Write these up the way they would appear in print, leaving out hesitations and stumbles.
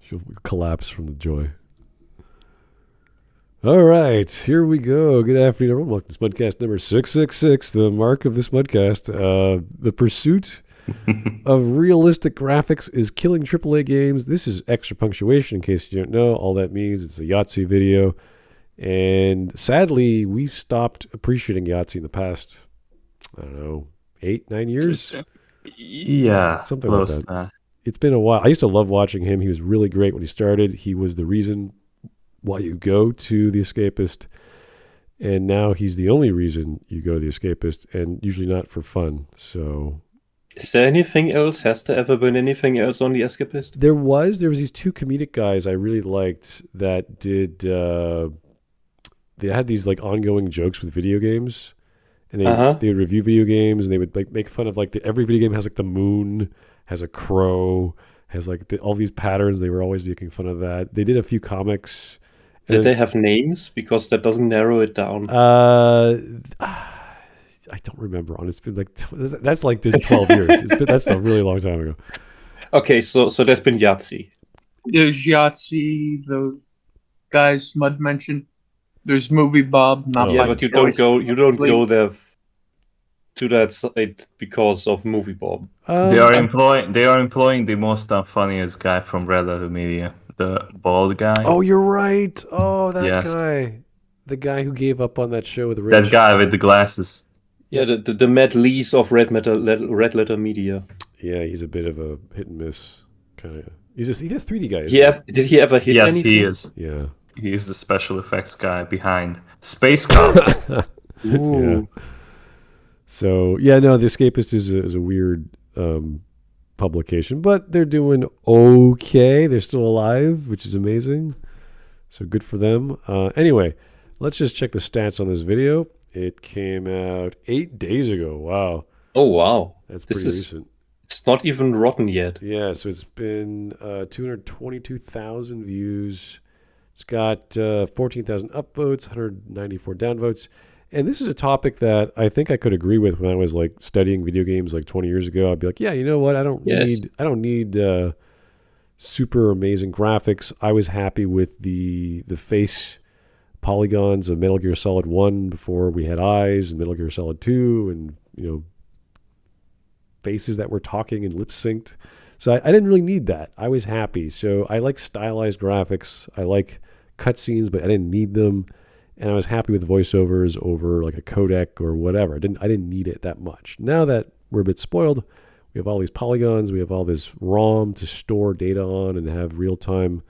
She'll collapse from the joy. All right, here we go. Good afternoon, everyone. Welcome to Smudcast number 666, the mark of the Smudcast. The pursuit of realistic graphics is killing AAA games. This is extra punctuation, in case you don't know. All that means it's a Yahtzee video. And sadly, we've stopped appreciating Yahtzee in the past, I don't know, 8-9 years? Yeah, something like that. It's been a while. I used to love watching him. He was really great when he started. He was the reason why you go to The Escapist. And now he's the only reason you go to The Escapist, and usually not for fun. So, is there anything else? Has there ever been anything else on The Escapist? There was these two comedic guys I really liked that did... they had these like ongoing jokes with video games. And they would review video games, and they would like make fun of like every video game has like the moon, has a crow, has like all these patterns. They were always making fun of that. They did a few comics. Did they have names? Because that doesn't narrow it down. I don't remember. It's been like that's like 12 years. That's a really long time ago. Okay, so there's been Yahtzee. There's Yahtzee. The guys Smud mentioned. There's Movie Bob. But you don't go there to that site because of Movie Bob. They are employing the most funniest guy from Red Letter Media, the bald guy. Oh, you're right. Oh, that guy, the guy who gave up on that show with the that guy with the glasses. Yeah, the Matt Lees of Red Letter Media. Yeah, he's a bit of a hit and miss kind of. He has 3D guys. Yeah, did he ever hit anything? Yes, he is. Yeah. He is the special effects guy behind Space Cop. Yeah. So, The Escapist is a weird publication, but they're doing okay. They're still alive, which is amazing. So good for them. Anyway, let's just check the stats on this video. It came out 8 days ago. Wow. Oh, wow. That's pretty recent. It's not even rotten yet. Yeah, so it's been 222,000 views. It's got 14,000 upvotes, 194 downvotes. And this is a topic that I think I could agree with when I was like studying video games like 20 years ago. I'd be like, yeah, you know what? I don't need super amazing graphics. I was happy with the face polygons of Metal Gear Solid 1 before we had eyes, and Metal Gear Solid 2, and faces that were talking and lip synced. So I didn't really need that. I was happy. So I like stylized graphics. I like cutscenes, but I didn't need them. And I was happy with voiceovers over like a codec or whatever. I didn't need it that much. Now that we're a bit spoiled, we have all these polygons, we have all this ROM to store data on and have real-time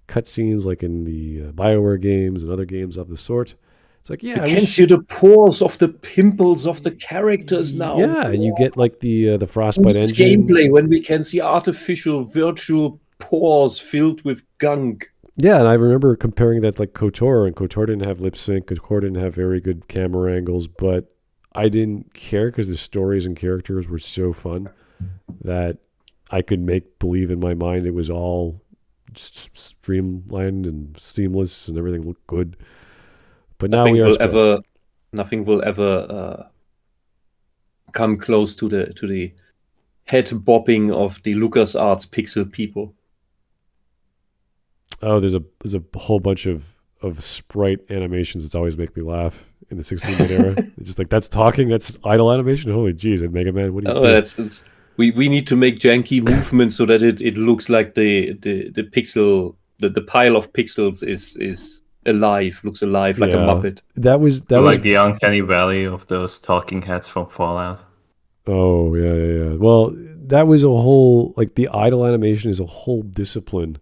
cutscenes like in the BioWare games and other games of the sort. It's like, you can see the pores of the pimples of the characters now. Yeah, and you get like the Frostbite engine. Gameplay when we can see artificial virtual pores filled with gunk. Yeah, and I remember comparing that like KOTOR, and KOTOR didn't have lip sync, KOTOR didn't have very good camera angles, but I didn't care because the stories and characters were so fun that I could make believe in my mind it was all just streamlined and seamless and everything looked good. But now nothing will ever come close to the head bobbing of the LucasArts pixel people. Oh, there's a whole bunch of sprite animations that always make me laugh in the 16-bit era. It's just like, that's talking, that's idle animation. Holy jeez, and Mega Man, what do you do? We need to make janky movements so that it looks like the pixel, the pile of pixels is alive, looks alive like a Muppet. That was like the uncanny valley of those talking heads from Fallout. Oh yeah. Well, that was a whole, like, the idle animation is a whole discipline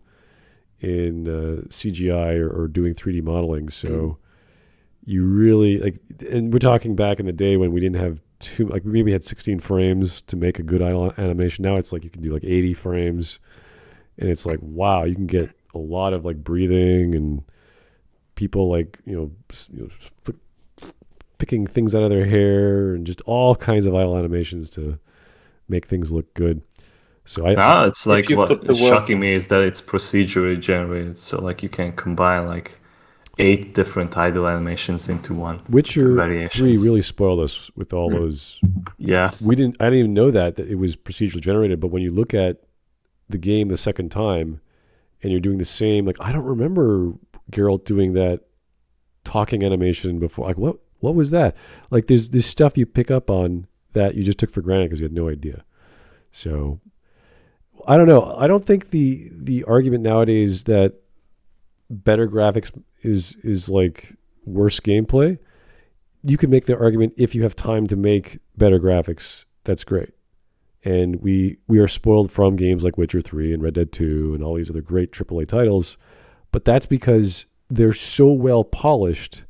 in CGI or doing 3D modeling. So you really like, and we're talking back in the day when we didn't have we maybe had 16 frames to make a good idle animation. Now it's like you can do like 80 frames, and it's like, wow, you can get a lot of like breathing and people like picking things out of their hair and just all kinds of idle animations to make things look good. So it's like what's shocking me is that it's procedurally generated, so like you can combine like 8 different idle animations into one. Witcher 3 really spoiled us with all those. Yeah, I didn't even know that it was procedurally generated. But when you look at the game the second time, and you're doing the same. Like, I don't remember Geralt doing that talking animation before. Like, what was that? Like, there's this stuff you pick up on that you just took for granted because you had no idea. So, I don't know. I don't think the argument nowadays that better graphics is like worse gameplay. You can make the argument if you have time to make better graphics. That's great. And we are spoiled from games like Witcher 3 and Red Dead 2 and all these other great AAA titles. But that's because they're so well polished,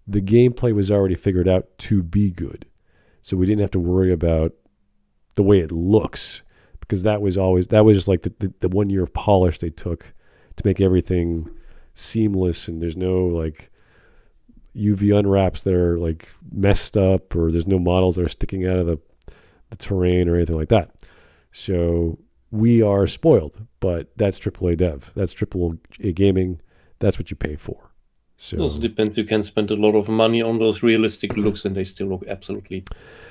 the gameplay was already figured out to be good. So we didn't have to worry about the way it looks, because that was just like the 1 year of polish they took to make everything seamless, and there's no like UV unwraps that are like messed up, or there's no models that are sticking out of the terrain or anything like that. So we are spoiled, but that's AAA dev. That's AAA gaming. That's what you pay for. So it also depends. You can spend a lot of money on those realistic looks and they still look absolutely...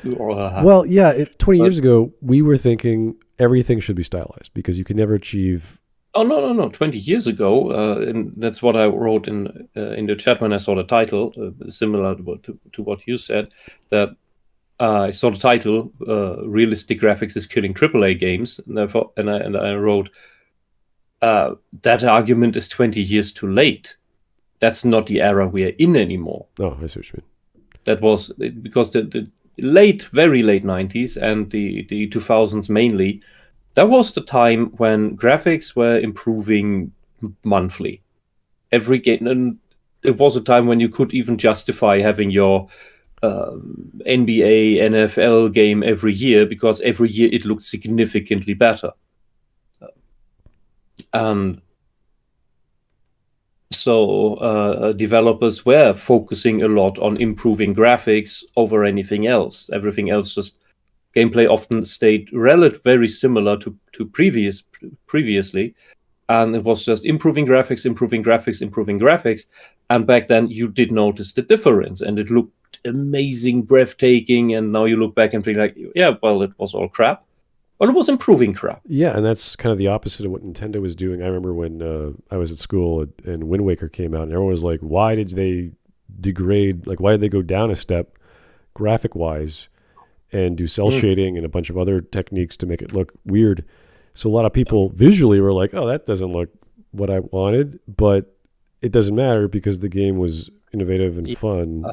Well, yeah, 20 years ago, we were thinking everything should be stylized because you can never achieve... Oh, no. 20 years ago, and that's what I wrote in the chat when I saw the title, similar to what you said, that I saw the title, Realistic Graphics is Killing AAA Games, and I wrote, that argument is 20 years too late. That's not the era we are in anymore. Oh, I see what you mean. That was because the very late 90s and the 2000s mainly, that was the time when graphics were improving monthly. Every game, and it was a time when you could even justify having your NBA, NFL game every year, because every year it looked significantly better. And so developers were focusing a lot on improving graphics over anything else. Everything else, just gameplay often stayed very similar to previously. And it was just improving graphics. And back then you did notice the difference, and it looked amazing, breathtaking. And now you look back and think like, yeah, well, it was all crap. But it was improving crap. Yeah, and that's kind of the opposite of what Nintendo was doing. I remember when I was at school and Wind Waker came out, and everyone was like, why did they degrade, like why did they go down a step graphic-wise and do cell shading and a bunch of other techniques to make it look weird? So a lot of people visually were like, oh, that doesn't look what I wanted, but it doesn't matter because the game was innovative and fun.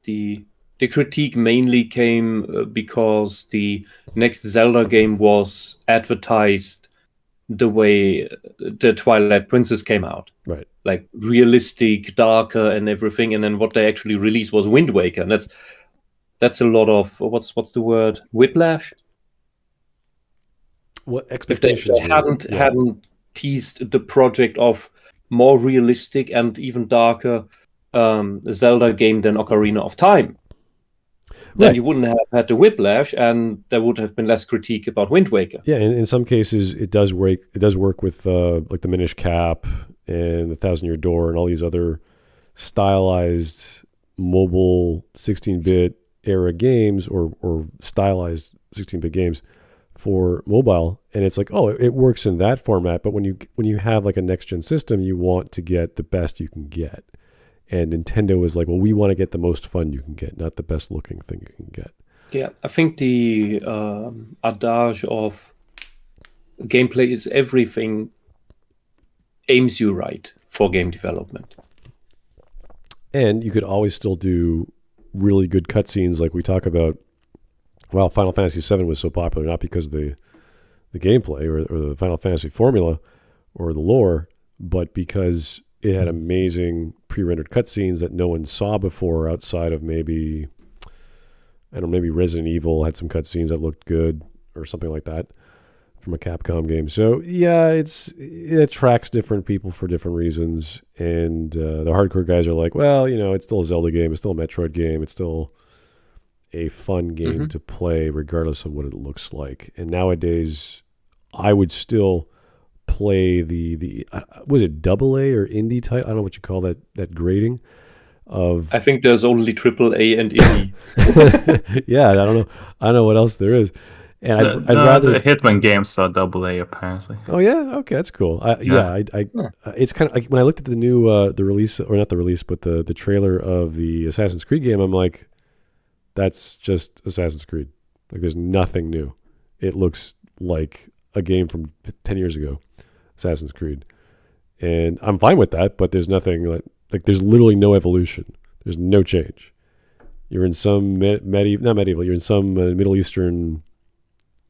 The critique mainly came because the next Zelda game was advertised the way the Twilight Princess came out. Right. Like realistic, darker and everything. And then what they actually released was Wind Waker. And that's a lot of, what's the word? Whiplash? What expectations? If they hadn't teased the project of more realistic and even darker Zelda game than Ocarina of Time, then you wouldn't have had the whiplash, and there would have been less critique about Wind Waker. Yeah, and in some cases it does work. It does work with like the Minish Cap and the Thousand Year Door and all these other stylized mobile 16-bit era games or stylized 16-bit games for mobile. And it's like, oh, it works in that format. But when you have like a next gen system, you want to get the best you can get. And Nintendo was like, well, we want to get the most fun you can get, not the best looking thing you can get. Yeah, I think the adage of gameplay is everything aims you right for game development. And you could always still do really good cutscenes like we talk about. Well, Final Fantasy VII was so popular, not because of the gameplay or the Final Fantasy formula or the lore, but because it had amazing pre-rendered cutscenes that no one saw before outside of maybe Resident Evil had some cutscenes that looked good or something like that from a Capcom game. So yeah, it attracts different people for different reasons. And the hardcore guys are like, well, it's still a Zelda game. It's still a Metroid game. It's still a fun game to play regardless of what it looks like. And nowadays, I would still play the was it AA or indie type? I don't know what you call that grading of. I think there's only AAA and indie. Yeah, I don't know what else there is. And I'd rather the Hitman games are AA apparently. Oh yeah, okay, that's cool. It's kind of like when I looked at the new the release, or not the release, but the trailer of the Assassin's Creed game. I'm like, that's just Assassin's Creed. Like, there's nothing new. It looks like a game from 10 years ago, Assassin's Creed, and I'm fine with that. But there's nothing like there's literally no evolution. There's no change. You're in some not medieval. You're in some Middle Eastern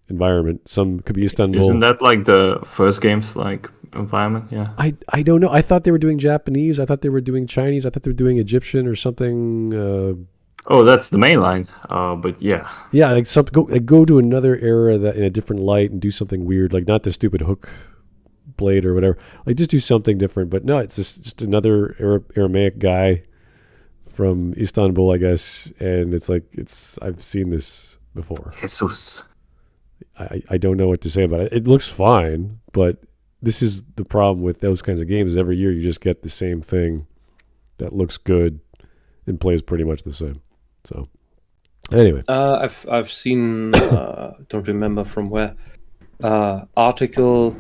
environment. Some could be Istanbul. Isn't that like the first game's like environment? Yeah. I don't know. I thought they were doing Japanese. I thought they were doing Chinese. I thought they were doing Egyptian or something. Oh, that's the main line. But yeah. Yeah, like go to another era that in a different light and do something weird, like not the stupid hook blade or whatever. Like just do something different. But no, it's just another Aramaic guy from Istanbul, I guess. And it's like I've seen this before. Jesus. I don't know what to say about it. It looks fine, but this is the problem with those kinds of games. Every year you just get the same thing that looks good and plays pretty much the same. So anyway, I've seen don't remember from where article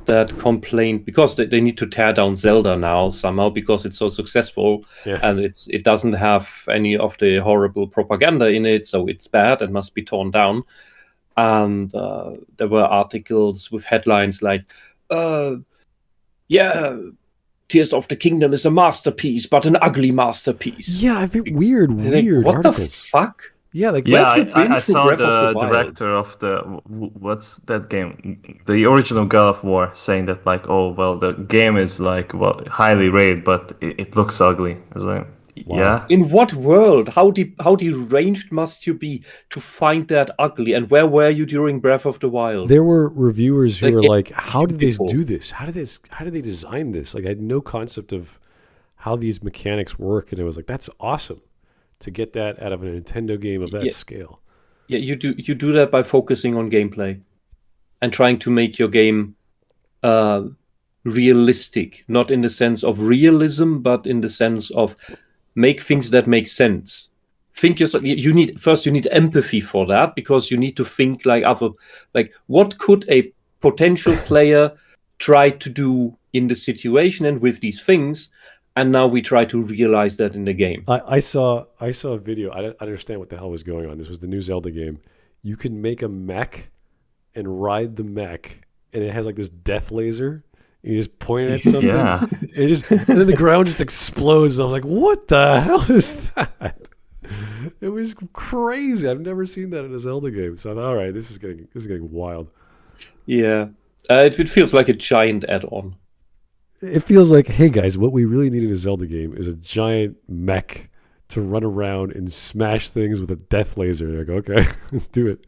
that complained because they need to tear down Zelda now somehow because it's so successful and it doesn't have any of the horrible propaganda in it, so it's bad and must be torn down. And there were articles with headlines like, Tears of the Kingdom is a masterpiece, but an ugly masterpiece. Yeah, I think weird what articles. The fuck? Yeah, like I saw the director of the what's that game, the original God of War, saying that like, oh well, the game is like highly rated, but it looks ugly. I was like, wow. Yeah. In what world? How deranged must you be to find that ugly? And where were you during Breath of the Wild? There were reviewers who were like, "How did they people. do this? How did they design this?" Like, I had no concept of how these mechanics work, and it was like, "That's awesome to get that out of a Nintendo game of that scale." Yeah, you do that by focusing on gameplay and trying to make your game realistic, not in the sense of realism, but in the sense of make things that make sense. Think yourself. You need empathy for that, because you need to think like what could a potential player try to do in the situation and with these things, and now we try to realize that in the game. I saw a video. I don't understand what the hell was going on. This was the new Zelda game. You can make a mech and ride the mech, and it has like this death laser. You just point at something, and then the ground just explodes. And I was like, "What the hell is that?" It was crazy. I've never seen that in a Zelda game. So I thought, all right, this is getting wild. Yeah, it feels like a giant add-on. It feels like, hey guys, what we really need in a Zelda game is a giant mech to run around and smash things with a death laser. Like, okay, let's do it.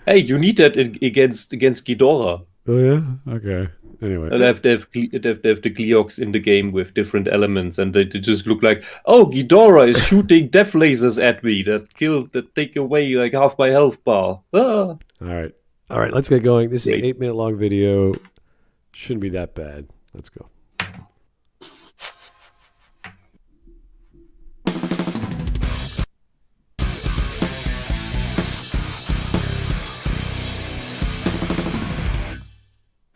Hey, you need that against Ghidorah. Oh yeah, okay. Anyway, they have the Gleeoks in the game with different elements, and they just look like, oh, Ghidorah is shooting death lasers at me that take away like half my health bar. Ah. All right, let's get going. This is an 8-minute long video. Shouldn't be that bad. Let's go.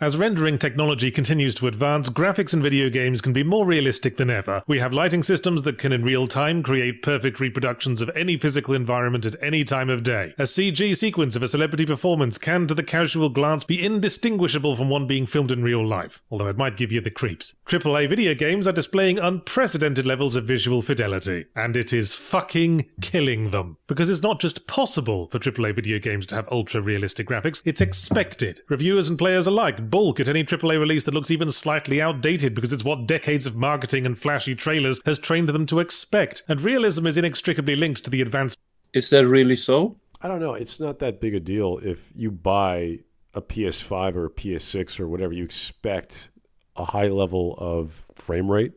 As rendering technology continues to advance, graphics in video games can be more realistic than ever. We have lighting systems that can in real time create perfect reproductions of any physical environment at any time of day. A CG sequence of a celebrity performance can, to the casual glance, be indistinguishable from one being filmed in real life, although it might give you the creeps. AAA video games are displaying unprecedented levels of visual fidelity, and it is fucking killing them. Because it's not just possible for AAA video games to have ultra-realistic graphics, it's expected. Reviewers and players alike balk at any AAA release that looks even slightly outdated because it's what decades of marketing and flashy trailers has trained them to expect. And realism is inextricably linked to the advanced... Is that really so? I don't know. It's not that big a deal if you buy a PS5 or a PS6 or whatever. You expect a high level of frame rate,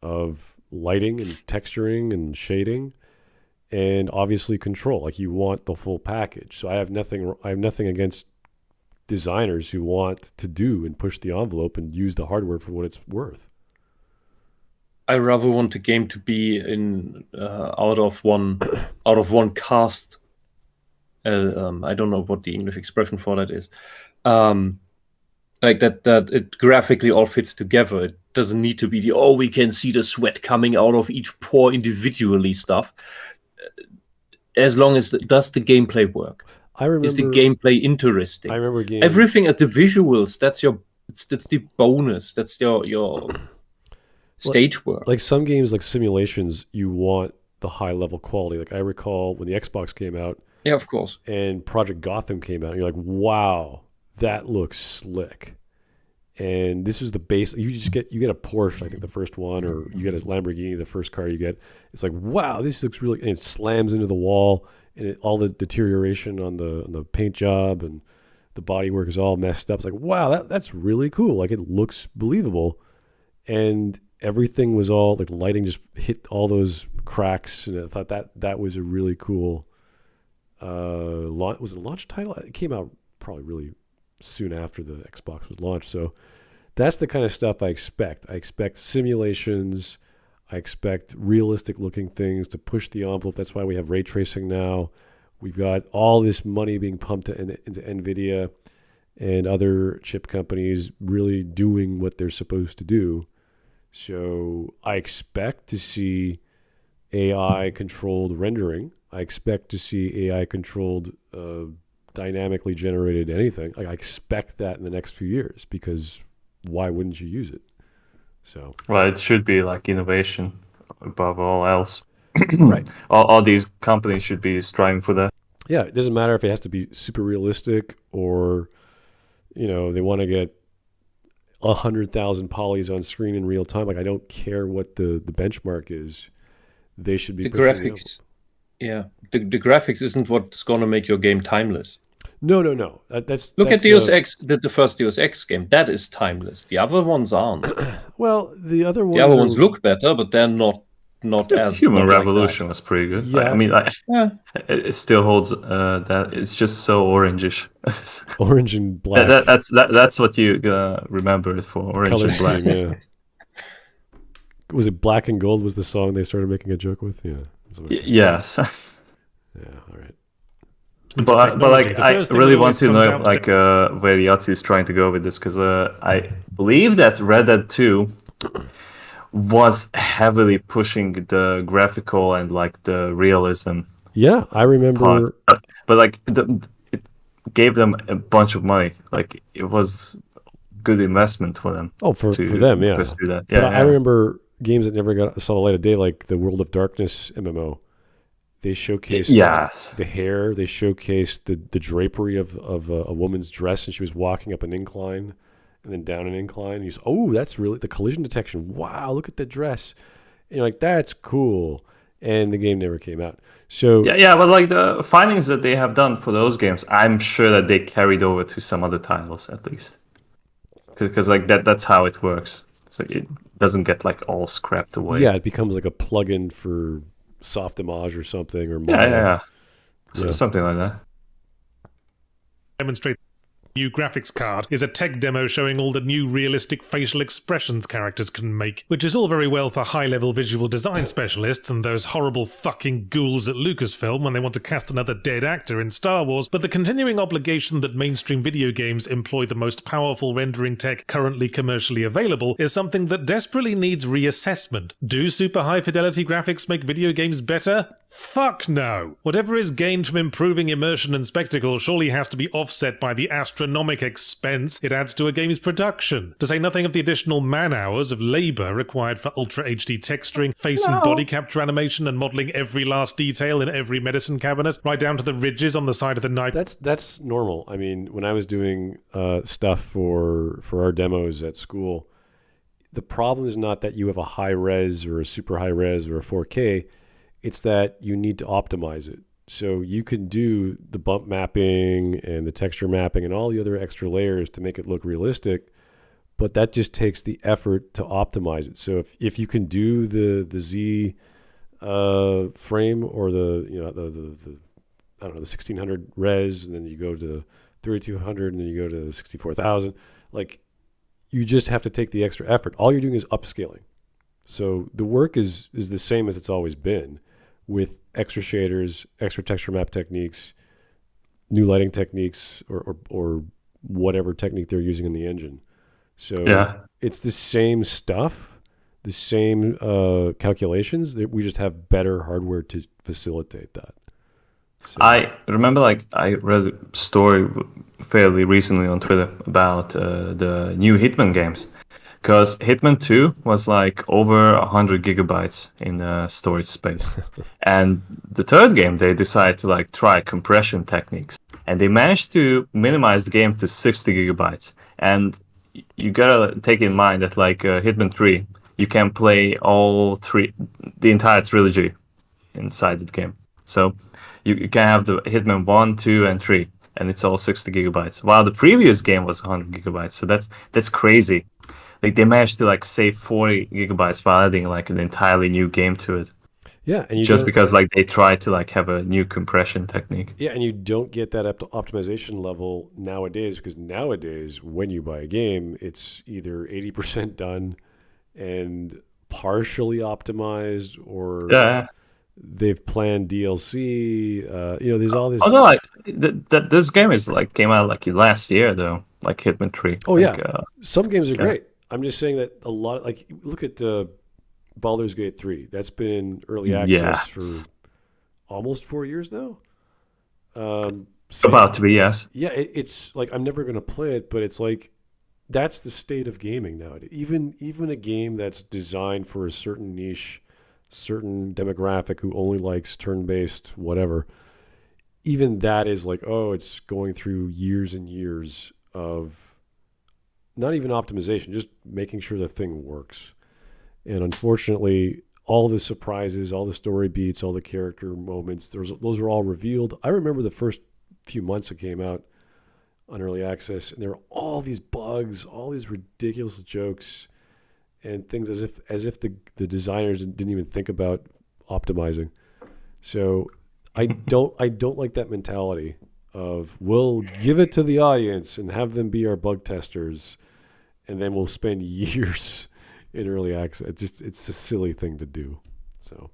of lighting and texturing and shading, and obviously control. Like, you want the full package. So I have nothing against designers who want to do and push the envelope and use the hardware for what it's worth. I rather want the game to be in out of one cast I don't know what the English expression for that is. Like that it graphically all fits together. It doesn't need to be we can see the sweat coming out of each pore individually stuff. As long as does the gameplay work? Is the gameplay interesting? I remember everything at the visuals. That's the bonus. That's your stage work. Like some games, like simulations, you want the high level quality. Like I recall when the Xbox came out. Yeah, of course. And Project Gotham came out. And you're like, wow, that looks slick. And this was the base. You get a Porsche, I think the first one, or you get a Lamborghini, the first car you get. It's like, wow, this looks really. And it slams into the wall, and all the deterioration on the paint job and the bodywork is all messed up. It's like, wow, that's really cool. Like it looks believable, and everything was all like the lighting just hit all those cracks, and I thought that was a really cool. Was it a launch title? It came out probably really soon after the Xbox was launched. So that's the kind of stuff I expect. I expect simulations. I expect realistic looking things to push the envelope. That's why we have ray tracing now. We've got all this money being pumped into NVIDIA and other chip companies really doing what they're supposed to do. So I expect to see AI controlled rendering. I expect to see AI controlled dynamically generated anything. Like I expect that in the next few years, because why wouldn't you use it? So well, it should be like innovation above all else. Right. All these companies should be striving for that. Yeah, it doesn't matter if it has to be super realistic or they want to get 100,000 polys on screen in real time. Like I don't care what the benchmark is. They should be the pushing graphics. Yeah, the graphics isn't what's going to make your game timeless. No. Look at Deus Ex, the first Deus Ex game. That is timeless. The other ones aren't. Well, the other ones look better, but they're not as. Human Revolution was pretty good. Yeah. I mean, it still holds that. It's just so orangish. Orange and black. That's what you remember it for. Orange Color and black. scheme, yeah. Was it Black and Gold was the song they started making a joke with? Yeah. Yes. Yeah, all right. But like, I really want to know like where Yahtzee is trying to go with this, because I believe that Red Dead 2 was heavily pushing the graphical and like the realism. Yeah, I remember. But like, it gave them a bunch of money. Like it was good investment for them. Oh, for them, yeah. Pursue that. Yeah, I remember games that never saw the light of day, like the World of Darkness MMO. They showcased the hair. They showcased the drapery of a woman's dress, and she was walking up an incline and then down an incline. And you say, oh, that's really the collision detection. Wow, look at the dress. And you're like, that's cool. And the game never came out. So yeah, but like the findings that they have done for those games, I'm sure that they carried over to some other titles at least, because like that's how it works. So it doesn't get like all scrapped away. Yeah, it becomes like a plugin for Softimage or something, or yeah. So something like that. Demonstrate new graphics card is a tech demo showing all the new realistic facial expressions characters can make, which is all very well for high-level visual design specialists and those horrible fucking ghouls at Lucasfilm when they want to cast another dead actor in Star Wars, but the continuing obligation that mainstream video games employ the most powerful rendering tech currently commercially available is something that desperately needs reassessment. Do super high-fidelity graphics make video games better? Fuck no! Whatever is gained from improving immersion and spectacle surely has to be offset by the astronomic expense it adds to a game's production, to say nothing of the additional man-hours of labour required for Ultra HD texturing, face and body capture animation, and modelling every last detail in every medicine cabinet, right down to the ridges on the side of the knife. That's normal. I mean, when I was doing stuff for our demos at school, the problem is not that you have a high res or a super high res or a 4K. It's that you need to optimize it. So you can do the bump mapping and the texture mapping and all the other extra layers to make it look realistic, but that just takes the effort to optimize it. So if you can do the Z frame or the I don't know, the 1600 res, and then you go to 3200 and then you go to 64,000, like you just have to take the extra effort. All you're doing is upscaling. So the work is the same as it's always been, with extra shaders, extra texture map techniques, new lighting techniques or whatever technique they're using in the engine. So it's the same stuff, the same calculations. We just have better hardware to facilitate that. So. I remember, I read a story fairly recently on Twitter about the new Hitman games, because Hitman 2 was over 100 gigabytes in storage space, and the third game they decided to try compression techniques, and they managed to minimize the game to 60 gigabytes. And you gotta take in mind that Hitman 3, you can play the entire trilogy inside the game. So you can have the Hitman 1, 2, and 3, and it's all 60 gigabytes. While the previous game was 100 gigabytes, so that's crazy. They managed to save 40 gigabytes while adding an entirely new game to it. Yeah, and just because they tried to have a new compression technique. Yeah, and you don't get that optimization level nowadays, because nowadays when you buy a game, it's either 80% done and partially optimized, or they've planned DLC. There's all this. Oh no, this game came out last year though, Hitman 3. Oh yeah, some games are great. I'm just saying that a lot. Look at Baldur's Gate 3. That's been in early access for almost 4 years now. About to be, yes. Yeah, it's I'm never going to play it, but it's that's the state of gaming nowadays. Even a game that's designed for a certain niche, certain demographic who only likes turn-based whatever, even that is it's going through years and years of not even optimization, just making sure the thing works. And unfortunately, all the surprises, all the story beats, all the character moments, those are all revealed. I remember the first few months it came out on early access, and there were all these bugs, all these ridiculous jokes, and things as if the designers didn't even think about optimizing. So I don't like that mentality of, we'll give it to the audience and have them be our bug testers, and then we'll spend years in early access. It's a silly thing to do. So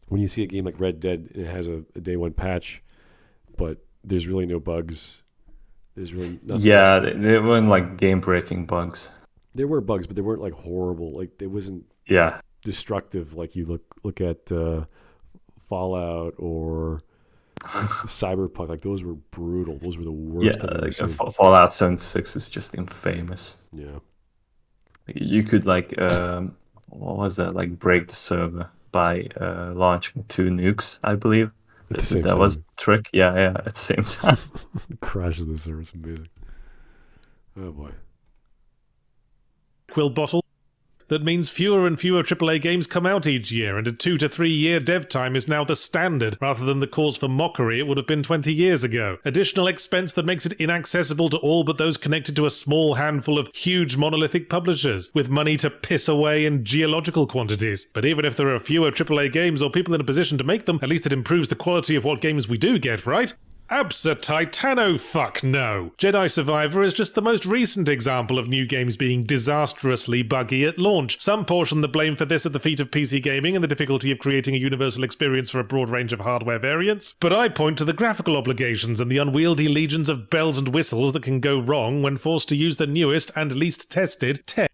when you see a game like Red Dead and it has a day one patch, but there's really no bugs, there's really nothing. Yeah, they weren't game breaking bugs. There were bugs, but they weren't horrible. It wasn't destructive like you look at Fallout or Cyberpunk. Those were brutal. Those were the worst I've ever seen. Fallout 76 is just infamous. Yeah. You could what was that? Break the server by launching 2 nukes, I believe. That was the trick. Yeah, at the same time. Crashes the server. It's amazing. Oh boy. Quill bottle. That means fewer and fewer AAA games come out each year, and a 2 to 3 year dev time is now the standard, rather than the cause for mockery it would have been 20 years ago. Additional expense that makes it inaccessible to all but those connected to a small handful of huge monolithic publishers, with money to piss away in geological quantities. But even if there are fewer AAA games or people in a position to make them, at least it improves the quality of what games we do get, right? Absa-titano-fuck no! Jedi Survivor is just the most recent example of new games being disastrously buggy at launch. Some portion the blame for this at the feet of PC gaming and the difficulty of creating a universal experience for a broad range of hardware variants, but I point to the graphical obligations and the unwieldy legions of bells and whistles that can go wrong when forced to use the newest and least tested tech.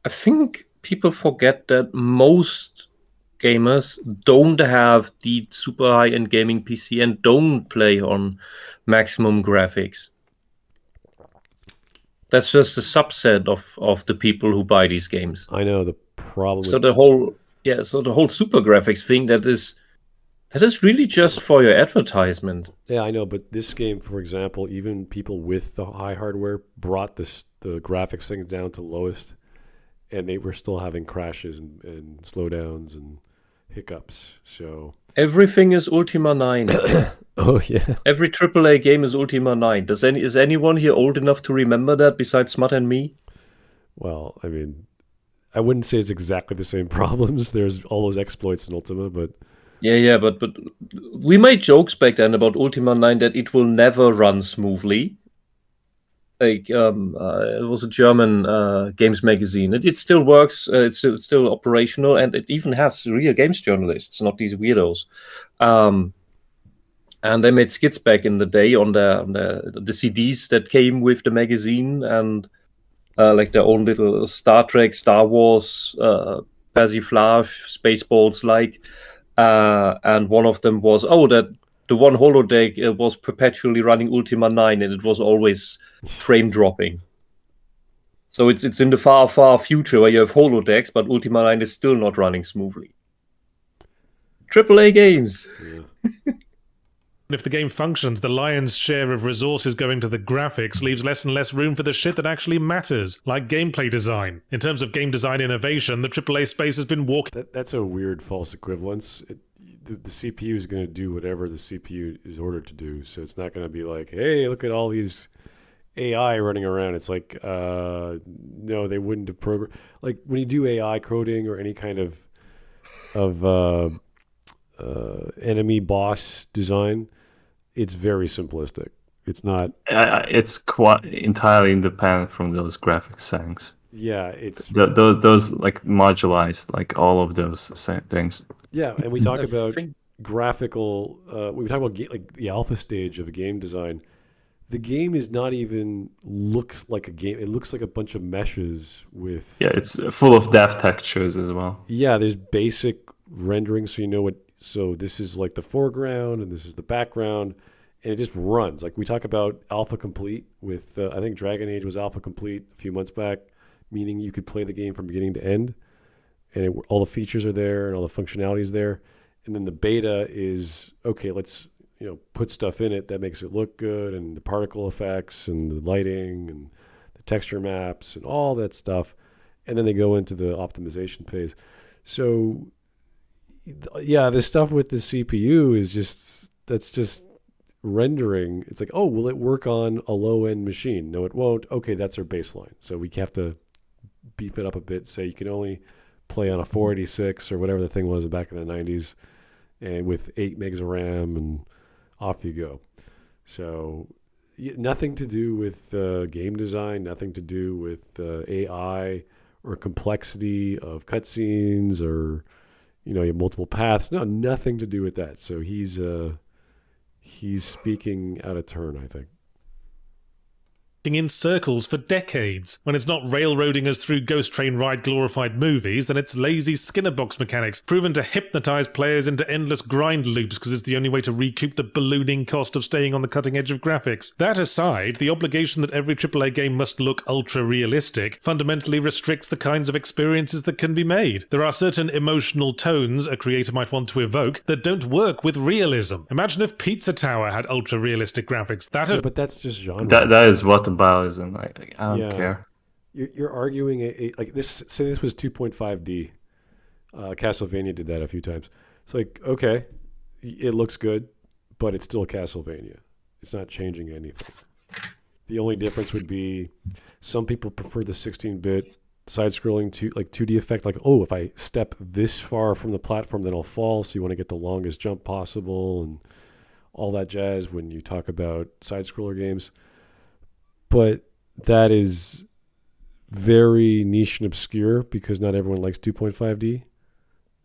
I think people forget that most gamers don't have the super high-end gaming PC and don't play on maximum graphics. That's just a subset of the people who buy these games. I know the problem. So the whole super graphics thing, that is really just for your advertisement. Yeah, I know, but this game, for example, even people with the high hardware brought the graphics things down to lowest, and they were still having crashes and slowdowns and hiccups. So everything is Ultima 9. Oh yeah. Every AAA game is Ultima 9. Is anyone here old enough to remember that besides Smut and me? Well, I mean, I wouldn't say it's exactly the same problems. There's all those exploits in Ultima, but yeah, but we made jokes back then about Ultima 9 that it will never run smoothly. It was a German games magazine. It still works. It's still operational, and it even has real games journalists, not these weirdos. And they made skits back in the day on the CDs that came with the magazine, and like their own little Star Trek, Star Wars, persiflage, Spaceballs like. And one of them was, that the one holodeck was perpetually running Ultima 9, and it was always frame dropping. So it's in the far, far future where you have holodecks, but Ultima 9 is still not running smoothly. AAA games. Yeah. If the game functions, the lion's share of resources going to the graphics leaves less and less room for the shit that actually matters, like gameplay design. In terms of game design innovation, the AAA space has been walking... That's a weird false equivalence. The CPU is going to do whatever the CPU is ordered to do, so it's not going to be like, hey, look at all these AI running around. It's like, no, they wouldn't have programmed... Like, when you do AI coding or any kind of enemy boss design, it's very simplistic. It's not. It's quite entirely independent from those graphics things. Yeah, it's those like modularized, like all of those things. Yeah, and we talk about graphical. We talk about like the alpha stage of a game design. The game is not even looks like a game. It looks like a bunch of meshes with. Yeah, it's full of depth textures as well. Yeah, there's basic rendering, so you know what. So this is like the foreground, and this is the background, and it just runs. Like we talk about alpha complete with, I think Dragon Age was alpha complete a few months back, meaning you could play the game from beginning to end, and all the features are there and all the functionality is there. And then the beta is, okay, let's put stuff in it that makes it look good, and the particle effects and the lighting and the texture maps and all that stuff. And then they go into the optimization phase. So yeah, the stuff with the CPU is just rendering. It's like, oh, will it work on a low-end machine? No, it won't. Okay, that's our baseline. So we have to beef it up a bit. Say you can only play on a 486 or whatever the thing was back in the 90s, and with 8 megs of RAM, and off you go. So nothing to do with game design, nothing to do with AI or complexity of cutscenes or you have multiple paths. No, nothing to do with that. So he's speaking out of turn, I think. In circles for decades. When it's not railroading us through ghost train ride glorified movies, then it's lazy Skinner box mechanics, proven to hypnotize players into endless grind loops because it's the only way to recoup the ballooning cost of staying on the cutting edge of graphics. That aside, the obligation that every AAA game must look ultra-realistic fundamentally restricts the kinds of experiences that can be made. There are certain emotional tones a creator might want to evoke that don't work with realism. Imagine if Pizza Tower had ultra-realistic graphics. But that's just genre. That is what isn't. I don't care. You're arguing like this. Say this was 2.5D. Castlevania did that a few times. It's like, okay, it looks good, but it's still Castlevania. It's not changing anything. The only difference would be some people prefer the 16-bit side-scrolling to like 2D effect. Like, oh, if I step this far from the platform, then I'll fall. So you want to get the longest jump possible and all that jazz when you talk about side-scroller games. But that is very niche and obscure because not everyone likes 2.5D,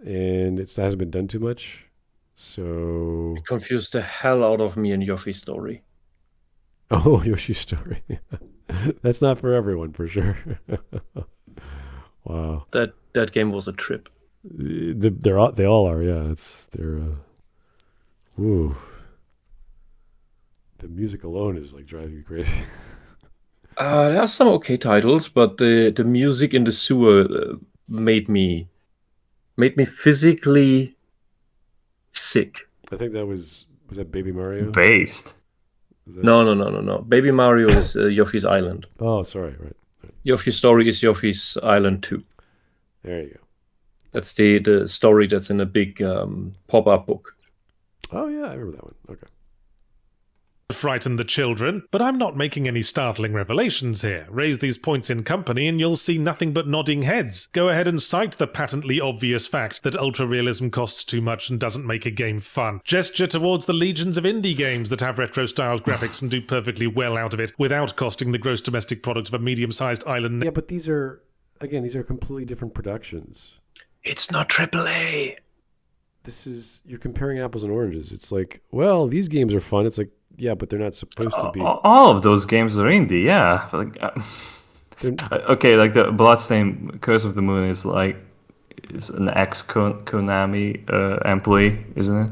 and it hasn't been done too much. So it confused the hell out of me in Yoshi's Story. Oh, Yoshi's Story. That's not for everyone, for sure. Wow. That game was a trip. They all are, yeah. Ooh. The music alone is like driving you crazy. There are some okay titles, but the music in the sewer made me physically sick. I think that was that Baby Mario? Based. No. Baby Mario is Yoshi's Island. Oh, sorry, right. Yoshi's Story is Yoshi's Island 2. There you go. That's the story that's in a big pop-up book. Oh, yeah, I remember that one. Okay. Frighten the children, but I'm not making any startling revelations here. Raise these points in company and you'll see nothing but nodding heads. Go ahead and cite the patently obvious fact that ultra-realism costs too much and doesn't make a game fun. Gesture towards the legions of indie games that have retro-styled graphics and do perfectly well out of it without costing the gross domestic product of a medium-sized island. Yeah, but these are completely different productions. It's not AAA. you're comparing apples and oranges. It's like, well, these games are fun. It's like, yeah, but they're not supposed to be. All of those games are indie, yeah. Like, okay, like the Bloodstained Curse of the Moon is an ex-Konami employee, isn't it?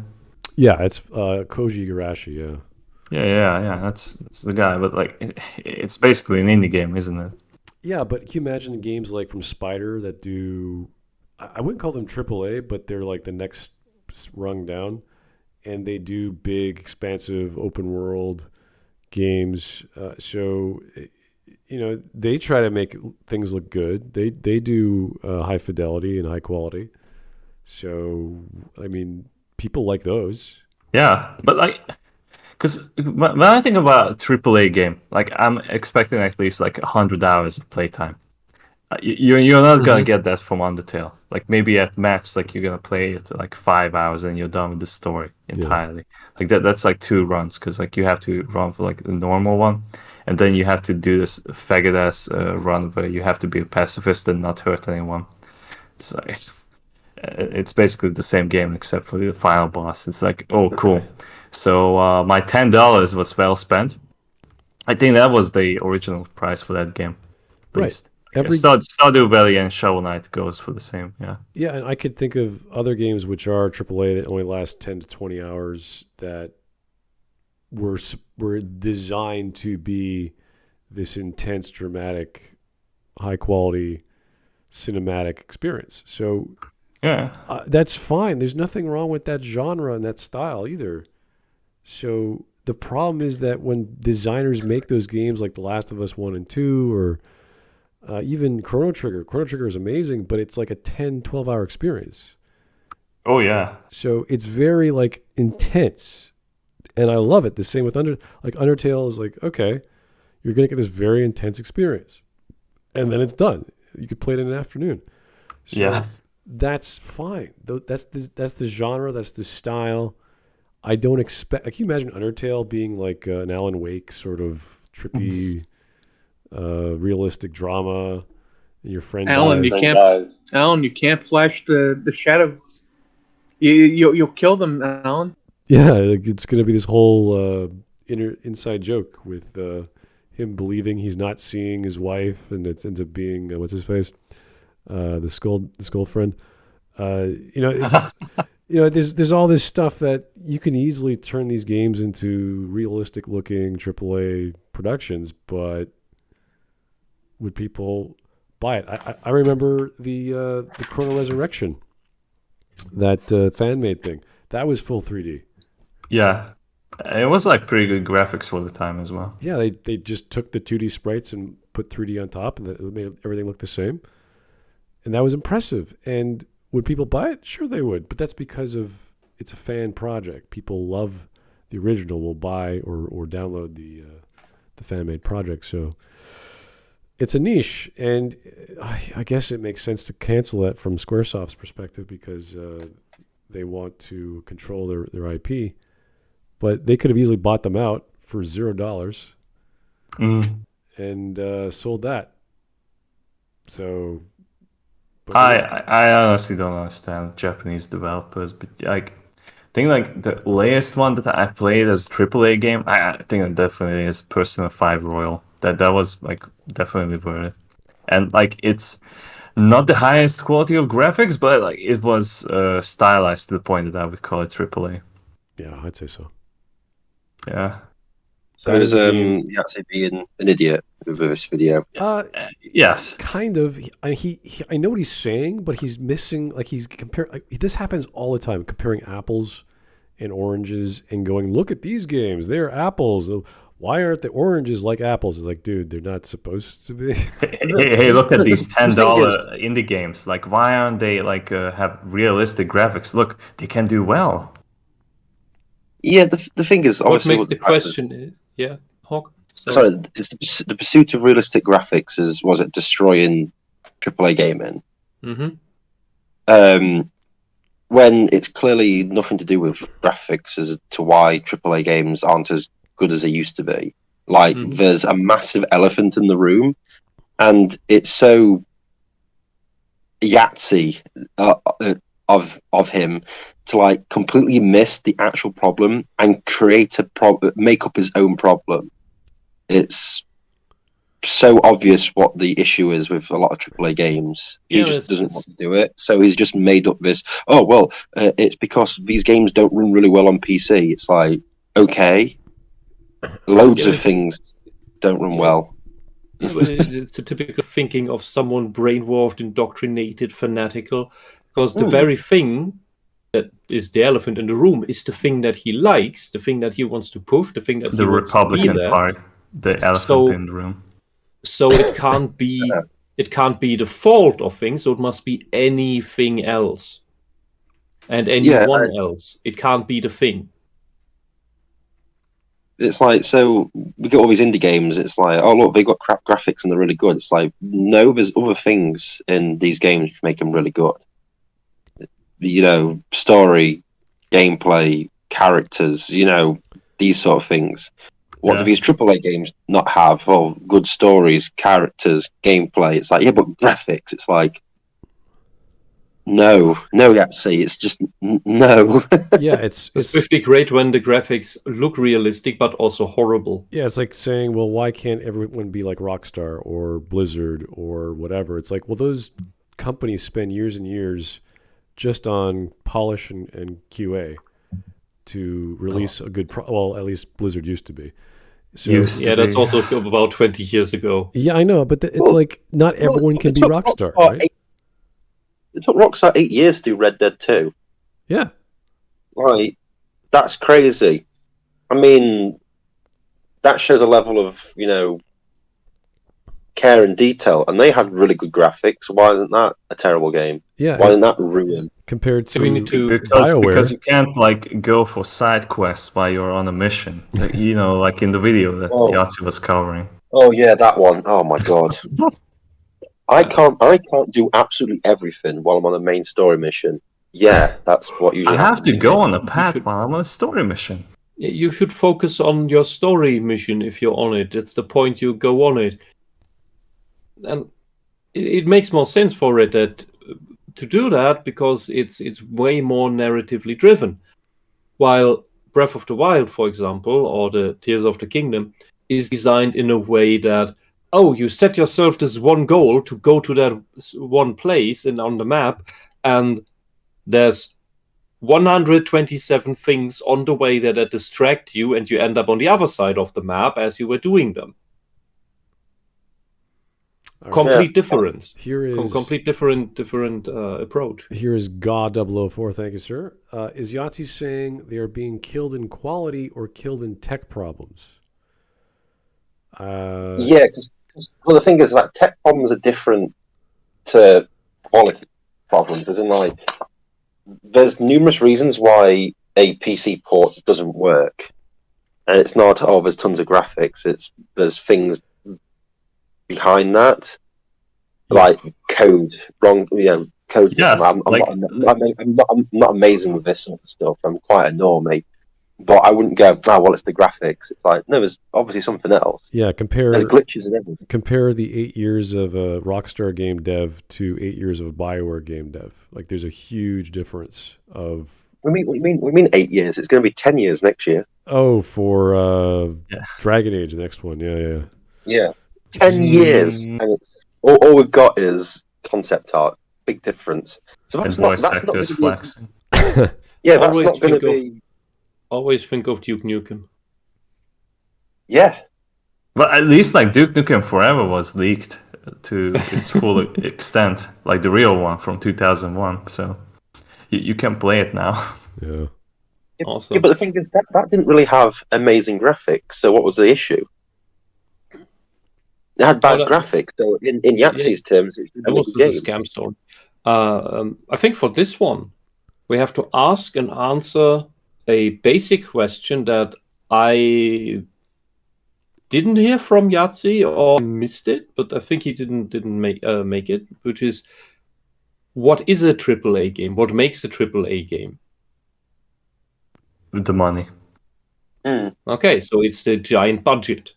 Yeah, it's Koji Igarashi, yeah. Yeah. That's the guy. But like, it's basically an indie game, isn't it? Yeah, but can you imagine games like from Spider that do? I wouldn't call them AAA, but they're like the next rung down, and they do big, expansive, open world games. So, they try to make things look good. They do high fidelity and high quality. So, I mean, people like those. Yeah, but like, because when I think about a AAA game, like I'm expecting at least like 100 hours of playtime. You're not gonna get that from Undertale. Like maybe at max, like you're gonna play it like 5 hours and you're done with the story entirely. Yeah. Like that's like 2 runs, because like you have to run for like the normal one, and then you have to do this faggot ass run where you have to be a pacifist and not hurt anyone. It's like it's basically the same game except for the final boss. It's like, oh cool. So my $10 was well spent. I think that was the original price for that game. Right. Stardew Valley and Shovel Knight goes for the same, yeah. Yeah, and I could think of other games which are AAA that only last 10 to 20 hours that were designed to be this intense, dramatic, high-quality cinematic experience. So yeah, that's fine. There's nothing wrong with that genre and that style either. So the problem is that when designers make those games like The Last of Us 1 and 2 or even Chrono Trigger is amazing, but it's like a 10, 12-hour experience. Oh, yeah. So it's very like intense, and I love it. The same with Undertale is like, okay, you're going to get this very intense experience, and then it's done. You could play it in an afternoon. So yeah. That's fine. That's the genre, that's the style. I don't expect... Can you imagine Undertale being like an Alan Wake sort of trippy... realistic drama, and your friend Alan, dies. you can't flash the shadows. You'll kill them, Alan. Yeah, it's gonna be this whole inside joke with him believing he's not seeing his wife, and it ends up being what's his face, the skull friend. It's there's all this stuff that you can easily turn these games into realistic looking AAA productions, but would people buy it? I remember the Chrono Resurrection, that fan made thing. That was full 3D. Yeah, it was like pretty good graphics for the time as well. Yeah, they just took the 2D sprites and put 3D on top, and it made everything look the same. And that was impressive. And would people buy it? Sure, they would. But that's because it's a fan project. People love the original, will buy or download the fan made project. So it's a niche, and I guess it makes sense to cancel that from Squaresoft's perspective because they want to control their IP. But they could have easily bought them out for $0 and sold that. So, I honestly don't understand Japanese developers, but like, I think like the latest one that I played as a AAA game, I think it definitely is Persona 5 Royal. That was like definitely worth it, and like it's not the highest quality of graphics, but like it was stylized to the point that I would call it AAA. Yeah, I'd say so. Yeah. So does Yahtzee being an idiot with this video? Yes. Kind of. I know what he's saying, but he's missing. Like he's comparing. Like, this happens all the time. Comparing apples and oranges and going, look at these games. They're apples. Why aren't the oranges like apples? It's like, dude, they're not supposed to be. hey, look at these $10 indie games. Like, why aren't they like have realistic graphics? Look, they can do well. Yeah, the thing is, obviously, the question is, yeah, Hawk. Sorry, it's the pursuit of realistic graphics was it destroying AAA gaming? Mm-hmm. When it's clearly nothing to do with graphics as to why AAA games aren't as good as they used to be. Like, there's a massive elephant in the room, and it's so Yahtzee of him to like completely miss the actual problem and create a problem, make up his own problem. It's so obvious what the issue is with a lot of AAA games. He just doesn't want to do it, so he's just made up this. Oh well, it's because these games don't run really well on PC. It's like, okay, loads of things don't run well. It's a typical thinking of someone brainwashed, indoctrinated, fanatical, because the very thing that is the elephant in the room is the thing that he likes, the thing that he wants to push, the thing that the he wants Republican to be there. part, the elephant in the room. So it can't be the fault of things, so it must be anything else. And anyone else. It can't be the thing. It's like, so we get all these indie games, it's like, oh look, they've got crap graphics and they're really good. It's like, no, there's other things in these games which make them really good. You know, story, gameplay, characters, you know, these sort of things. What do these AAA games not have? Oh, good stories, characters, gameplay. It's like, yeah, but graphics. It's like, no, Yahtzee. It's just no. Yeah, it's especially great when the graphics look realistic but also horrible. Yeah, it's like saying, well, why can't everyone be like Rockstar or Blizzard or whatever? It's like, well, those companies spend years and years just on polish and QA to release a good well, at least Blizzard used to be. So, that's also about 20 years ago. Yeah, I know, but it's like not everyone can be Rockstar, right? It took Rockstar 8 years to do Red Dead 2. Yeah. Right. That's crazy. I mean, that shows a level of, you know, care and detail, and they had really good graphics. Why isn't that a terrible game? Yeah. Why isn't that ruined? Compared to because you can't like go for side quests while you're on a mission. You know, like in the video that Yahtzee was covering. Oh yeah, that one. Oh my god. I can't do absolutely everything while I'm on a main story mission. Yeah, that's what usually I have to go on a path while I'm on a story mission. You should focus on your story mission if you're on it. That's the point you go on it. And it makes more sense for Red Dead to do that because it's way more narratively driven. While Breath of the Wild, for example, or the Tears of the Kingdom, is designed in a way that, you set yourself this one goal to go to that one place and on the map, and there's 127 things on the way that distract you, and you end up on the other side of the map as you were doing them. Complete difference. Here is complete different approach. Here is God004. Thank you, sir. Is Yahtzee saying they are being killed in quality or killed in tech problems? Yeah, because the thing is, like, tech problems are different to quality problems. As in, like, there's numerous reasons why a PC port doesn't work, and it's not there's tons of graphics. There's things behind that, like code, wrong, code. Yes, I'm not amazing with this sort of stuff. I'm quite a normie, but I wouldn't go, it's the graphics. It's like, no, there's obviously something else. Yeah, there's glitches and everything. Compare the 8 years of a Rockstar game dev to 8 years of a BioWare game dev. Like, there's a huge difference of. We mean 8 years. It's going to be 10 years next year. Oh, for Dragon Age, the next one. Yeah. 10 years, and it's all we've got is concept art. Big difference. So that's not flexing. Yeah, that's not going to be. Always think of Duke Nukem. Yeah. But at least like Duke Nukem Forever was leaked to its full extent, like the real one from 2001. So you can play it now. Yeah. Awesome. Yeah, but the thing is that didn't really have amazing graphics. So what was the issue? It had bad graphics. So in Yahtzee's terms, it's that was a scam story. I think for this one, we have to ask and answer a basic question that I didn't hear from Yahtzee or missed it, but I think he didn't make it, which is, what is a AAA game? What makes a AAA game? The money. Okay, so it's the giant budget.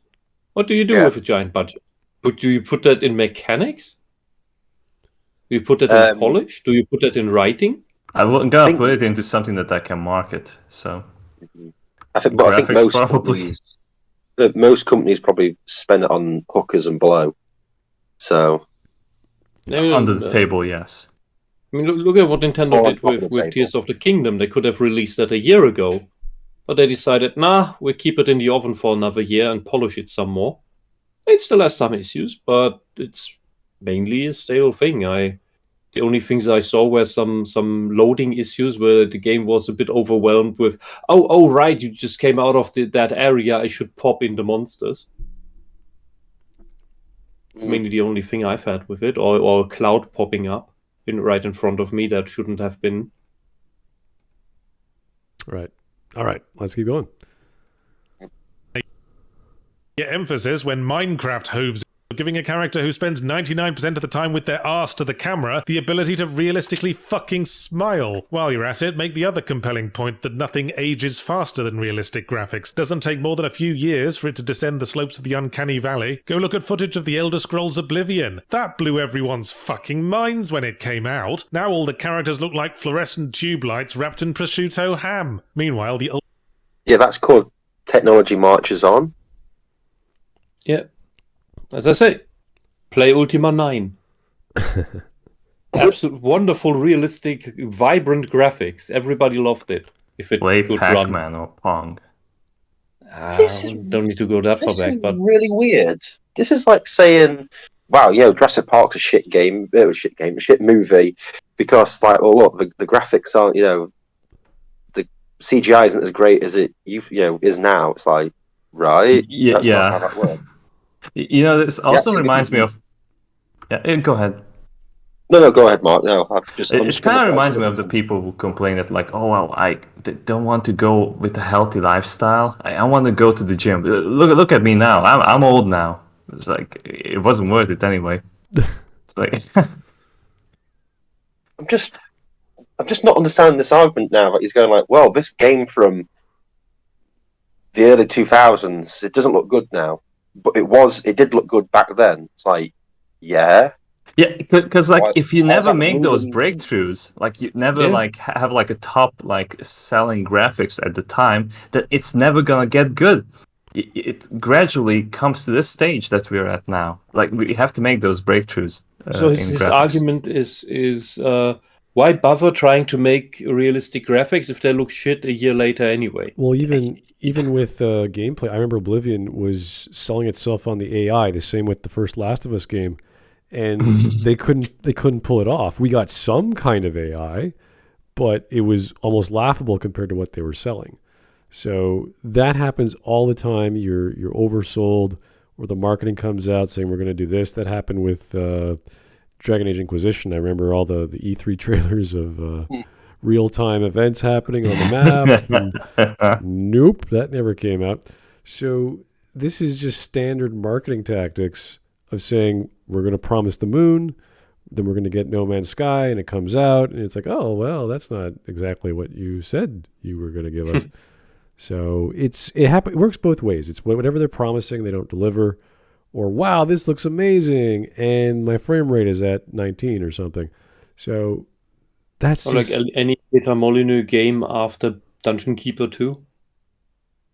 What do you do with a giant budget? Do you put that in mechanics? Do you put that in polish? Do you put that in writing? I wouldn't gonna put it into something that I can market. So I think graphics probably. most companies probably spend it on hookers and blow. So under the table, yes. I mean, look at what Nintendo did with Tears of the Kingdom. They could have released that a year ago, but they decided, nah, we'll keep it in the oven for another year and polish it some more. It still has some issues, but it's mainly a stable thing. The only things I saw were some loading issues where the game was a bit overwhelmed with, oh right, you just came out of that area, I should pop in the monsters. Mainly the only thing I've had with it, or a cloud popping up right in front of me that shouldn't have been. Right. All right, let's keep going. Emphasis when Minecraft hoves, giving a character who spends 99% of the time with their arse to the camera the ability to realistically fucking smile. While you're at it, make the other compelling point that nothing ages faster than realistic graphics. Doesn't take more than a few years for it to descend the slopes of the uncanny valley. Go look at footage of the Elder Scrolls Oblivion. That blew everyone's fucking minds when it came out. Now all the characters look like fluorescent tube lights wrapped in prosciutto ham. Meanwhile, yeah, that's called technology marches on. Yeah. As I say, play Ultima 9. Absolute wonderful, realistic, vibrant graphics. Everybody loved it. If it play could Pac-Man run. or Pong. Don't need to go that far back. But really weird. This is like saying, "Wow, Jurassic Park's a shit game. It was a shit movie," because like, oh look, the graphics aren't, the CGI isn't as great as it is now. It's like, right? Yeah, That's not how that works. This also reminds me of. Yeah, go ahead. No, go ahead, Mark. No, it kind of reminds me of the people who complain that, like, oh well, I don't want to go with a healthy lifestyle. I want to go to the gym. Look at me now. I'm old now. It's like it wasn't worth it anyway. It's like I'm just not understanding this argument now. Like he's going like, well, this game from the early 2000s, it doesn't look good now. But it did look good back then. It's like, yeah, because like if you never make those breakthroughs, like you never like have like a top like selling graphics at the time, that it's never gonna get good. It gradually comes to this stage that we're at now. Like we have to make those breakthroughs. So his argument is why bother trying to make realistic graphics if they look shit a year later anyway? Well, even with gameplay, I remember Oblivion was selling itself on the AI, the same with the first Last of Us game, and they couldn't pull it off. We got some kind of AI, but it was almost laughable compared to what they were selling. So that happens all the time. You're oversold, or the marketing comes out saying we're going to do this. That happened with Dragon Age Inquisition. I remember all the E3 trailers of real-time events happening on the map. Nope, that never came out. So this is just standard marketing tactics of saying we're going to promise the moon, then we're going to get No Man's Sky, and it comes out, and it's like, oh, well, that's not exactly what you said you were going to give us. So it works both ways. It's whatever they're promising, they don't deliver. Or, wow, this looks amazing, and my frame rate is at 19 or something. So that's like any Peter Molyneux game after Dungeon Keeper 2?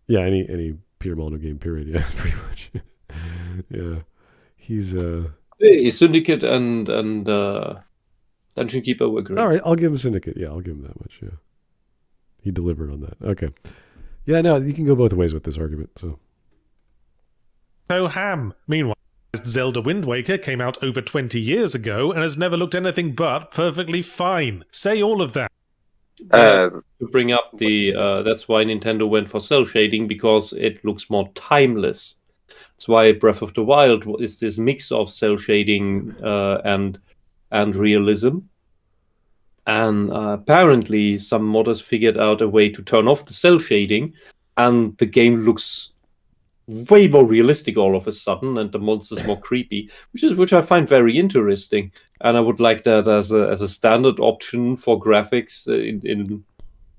Yeah, any Peter Molyneux game, period. Yeah, pretty much. Yeah. He's... Syndicate and Dungeon Keeper were great. All right, I'll give him Syndicate. Yeah, I'll give him that much, yeah. He delivered on that. Okay. Yeah, no, you can go both ways with this argument, so... ham. Meanwhile, Zelda Wind Waker came out over 20 years ago and has never looked anything but perfectly fine. Say all of that. To bring up that's why Nintendo went for cell shading, because it looks more timeless. That's why Breath of the Wild is this mix of cell shading and realism. And apparently some modders figured out a way to turn off the cell shading, and the game looks way more realistic all of a sudden, and the monsters more creepy, which I find very interesting. And I would like that as a standard option for graphics in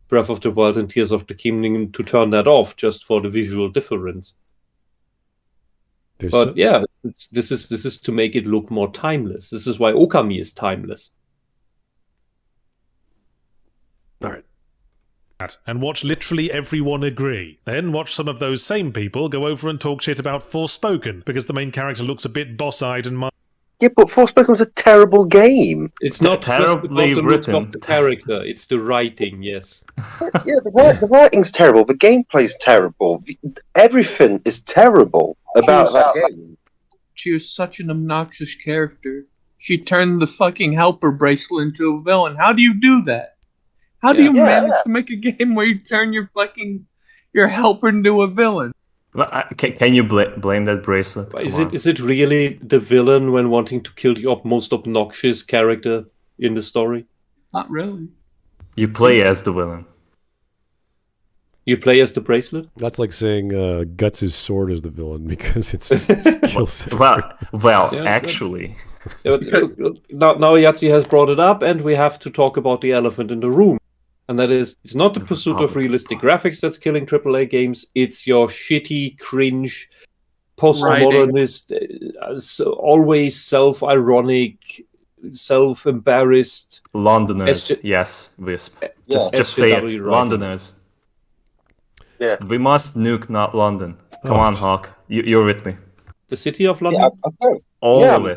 Breath of the Wild and Tears of the Kingdom, to turn that off just for the visual difference. This is to make it look more timeless. This is why Okami is timeless. and watch literally everyone agree. Then watch some of those same people go over and talk shit about Forspoken because the main character looks a bit boss-eyed and Yeah, but Forspoken was a terrible game. It's not terribly just the look written. of the character, it's the writing, yes. Yeah, the writing's terrible. The gameplay's terrible. Everything is terrible about that game. She was such an obnoxious character. She turned the fucking helper bracelet into a villain. How do you do that? How do you manage to make a game where you turn your helper into a villain? Well, can you blame that bracelet? Is it really the villain when wanting to kill the most obnoxious character in the story? Not really. You play as the villain. You play as the bracelet? That's like saying Guts' sword is the villain because it kills him. Well, Yeah, actually. Now Yahtzee has brought it up, and we have to talk about the elephant in the room. And that is, it's not the pursuit of realistic graphics that's killing AAA games, it's your shitty, cringe, postmodernist, always self-ironic, self-embarrassed... Londoners, yes, Wisp. Just say it, writing. Londoners. Yeah. We must nuke not London. Come on, Hawk. You're with me. The city of London? Yeah, All of it.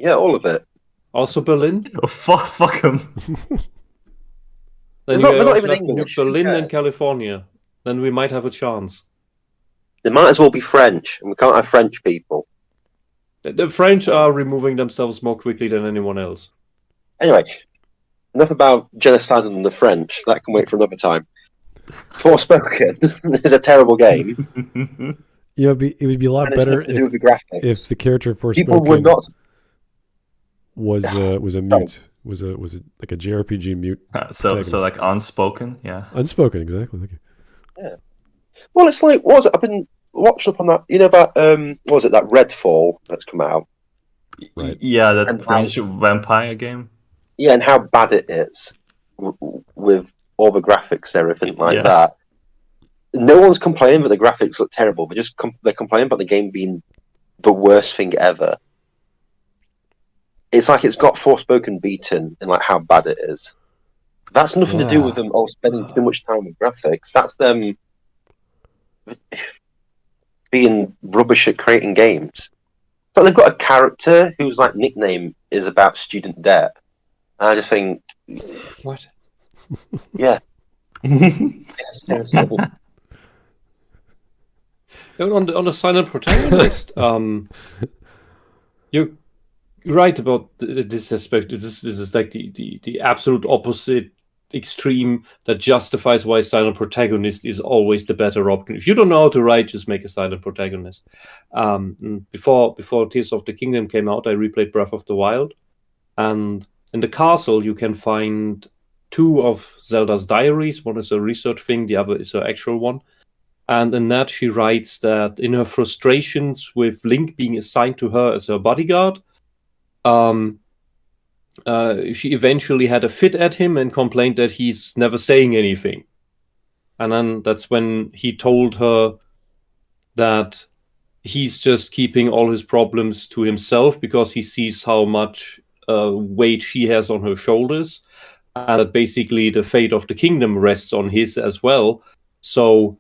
All of it. Also Berlin? Oh, fuck them. Then We're you not also even have English, Berlin okay. and California. Then we might have a chance. They might as well be French, and we can't have French people. The French are removing themselves more quickly than anyone else. Anyway, enough about genocide and the French. That can wait for another time. Forspoken is a terrible game. Yeah, it would be a lot And it's better nothing to do with the graphics. if the character People would Forspoken not. was a mute. Was it like a JRPG mute? so like unspoken, yeah. Unspoken, exactly. Thank you. Well, it's like, what was it? I've been watching up on that. You know that what was it? That Redfall that's come out. Right. Yeah, that And French vampire game. Yeah, and how bad it is with all the graphics and everything like that. No one's complaining that the graphics look terrible. They're complaining about the game being the worst thing ever. It's like it's got Forspoken beaten in like how bad it is. That's nothing to do with them spending too much time with graphics. That's them being rubbish at creating games. But they've got a character whose like nickname is about student debt. And I just think, What? yeah. Seriously. On the silent protagonist, you're right about this aspect. This is like the absolute opposite extreme that justifies why silent protagonist is always the better option. If you don't know how to write, just make a silent protagonist. Before Tears of the Kingdom came out, I replayed Breath of the Wild, and in the castle you can find 2 of Zelda's diaries. One is a research thing, the other is her actual one. And in that she writes that in her frustrations with Link being assigned to her as her bodyguard, she eventually had a fit at him and complained that he's never saying anything. And then that's when he told her that he's just keeping all his problems to himself because he sees how much weight she has on her shoulders, and that basically the fate of the kingdom rests on his as well. So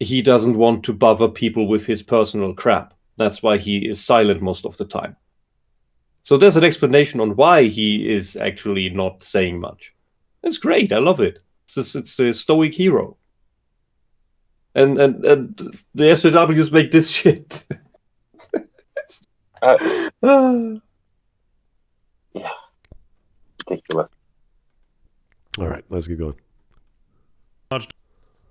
he doesn't want to bother people with his personal crap. That's why he is silent most of the time. So there's an explanation on why he is actually not saying much. It's great. I love it. It's a stoic hero. And the SJWs make this shit. Yeah. Ridiculous. All right, let's get going.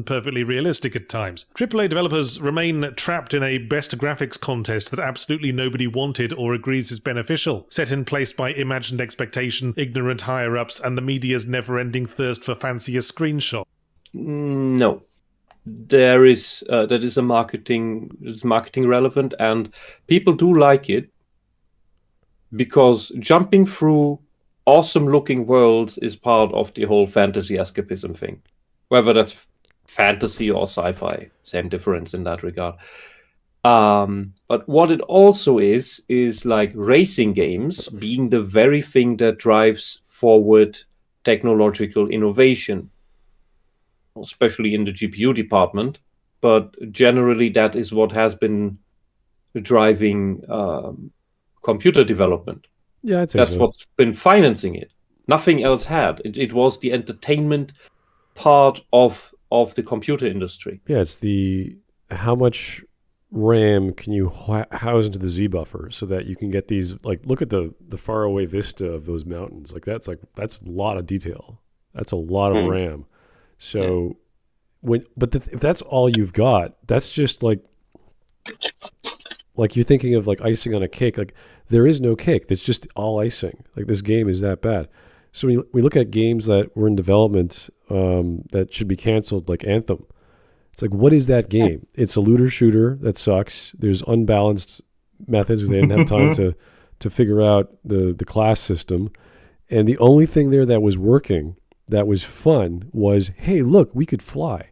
Perfectly realistic at times. AAA developers remain trapped in a best graphics contest that absolutely nobody wanted or agrees is beneficial, set in place by imagined expectation, ignorant higher-ups, and the media's never-ending thirst for fancier screenshots. No. There is that is marketing relevant, and people do like it because jumping through awesome-looking worlds is part of the whole fantasy escapism thing. Whether that's fantasy or sci-fi, same difference in that regard. But what it also is like racing games being the very thing that drives forward technological innovation. especially in the GPU department. But generally, that is what has been driving computer development. Yeah, I'd say That's so. what's been financing it. Nothing else had. It was the entertainment part of the computer industry. Yeah, it's how much RAM can you house into the Z buffer so that you can get these, like, look at the faraway vista of those mountains. That's a lot of detail. That's a lot of RAM. So if that's all you've got, that's just like you're thinking of like icing on a cake. Like, there is no cake. It's just all icing. Like, this game is that bad. So we look at games that were in development that should be canceled, like Anthem. It's like, what is that game? It's a looter shooter that sucks. There's unbalanced methods because they didn't have time to figure out the class system. And the only thing there that was working, that was fun, was, hey, look, we could fly.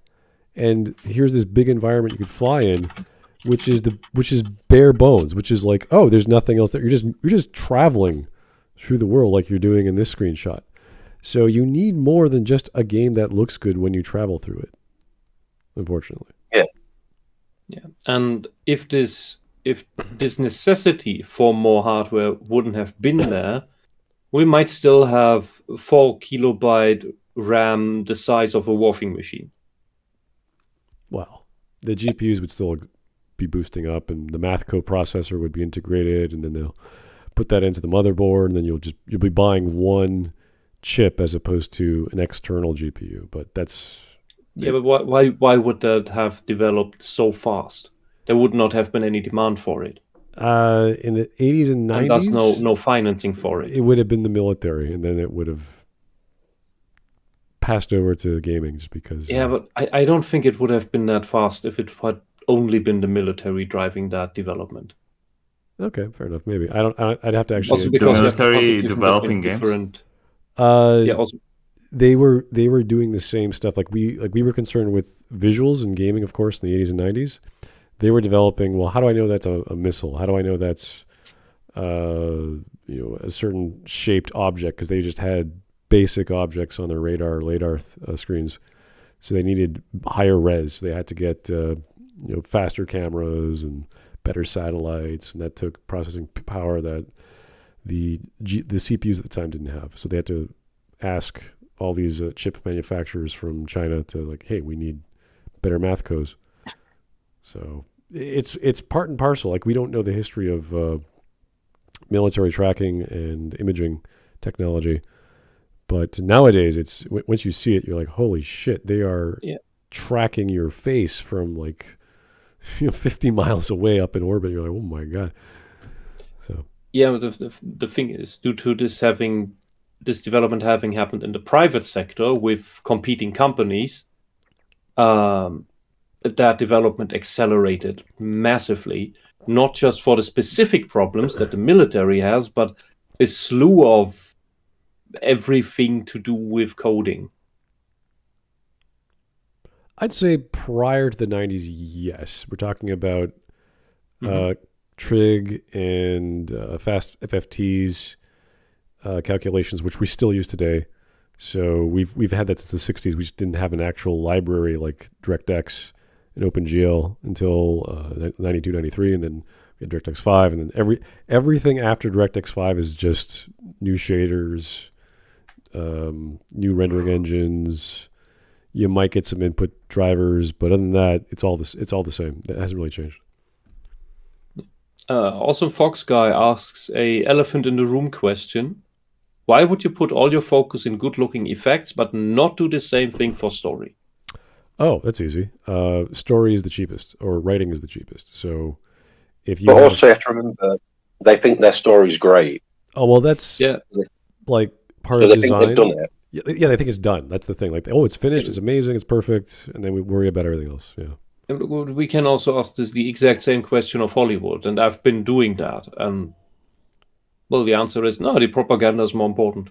And here's this big environment you could fly in, which is bare bones, which is like, oh, there's nothing else. That you're just traveling through the world like you're doing in this screenshot. So you need more than just a game that looks good when you travel through it, unfortunately. Yeah. And if this necessity for more hardware wouldn't have been there, we might still have 4 kilobyte RAM the size of a washing machine. Well, the GPUs would still be boosting up, and the math coprocessor would be integrated, and then they'll put that into the motherboard, and then you'll be buying one chip as opposed to an external GPU. But that's but why would that have developed so fast? There would not have been any demand for it. In the 80s and 90s, and thus no financing for it. It would have been the military, and then it would have passed over to gaming just because. Yeah, but I don't think it would have been that fast if it had only been the military driving that development. Okay, fair enough. Maybe I'd have to actually. Also because the military developing games. Also, they were doing the same stuff. Like we were concerned with visuals and gaming, of course, in the 80s and 90s. They were developing. Well, how do I know that's a missile? How do I know that's a certain shaped object? Because they just had basic objects on their LiDAR screens, so they needed higher res. They had to get faster cameras and better satellites, and that took processing power that the CPUs at the time didn't have. So they had to ask all these chip manufacturers from China to, like, hey, we need better math codes. So it's part and parcel. Like, we don't know the history of military tracking and imaging technology, but nowadays it's once you see it, you're like, holy shit, they are tracking your face from like 50 miles away up in orbit. You're like, oh my god. So the thing is, due to this development having happened in the private sector with competing companies, that development accelerated massively, not just for the specific problems that the military has, but a slew of everything to do with coding. I'd say prior to the 90s, yes. We're talking about trig and fast FFTs calculations, which we still use today. So we've had that since the 60s. We just didn't have an actual library like DirectX and OpenGL until 92, 93, and then we had DirectX 5, and then everything after DirectX 5 is just new shaders, new rendering engines. You might get some input drivers, but other than that, it's all the same. It hasn't really changed. Awesome Fox Guy asks a elephant in the room question. Why would you put all your focus in good-looking effects, but not do the same thing for story? Oh, that's easy. Story is the cheapest, or writing is the cheapest. So if you also you have to remember, they think their story's great. Oh, well, that's like part so of design. Think they've done it. Yeah, they think it's done. That's the thing. Like, oh, it's finished, it's amazing, it's perfect, and then we worry about everything else. Yeah. We can also ask this the exact same question of Hollywood, and I've been doing that. And well, the answer is no. The propaganda is more important.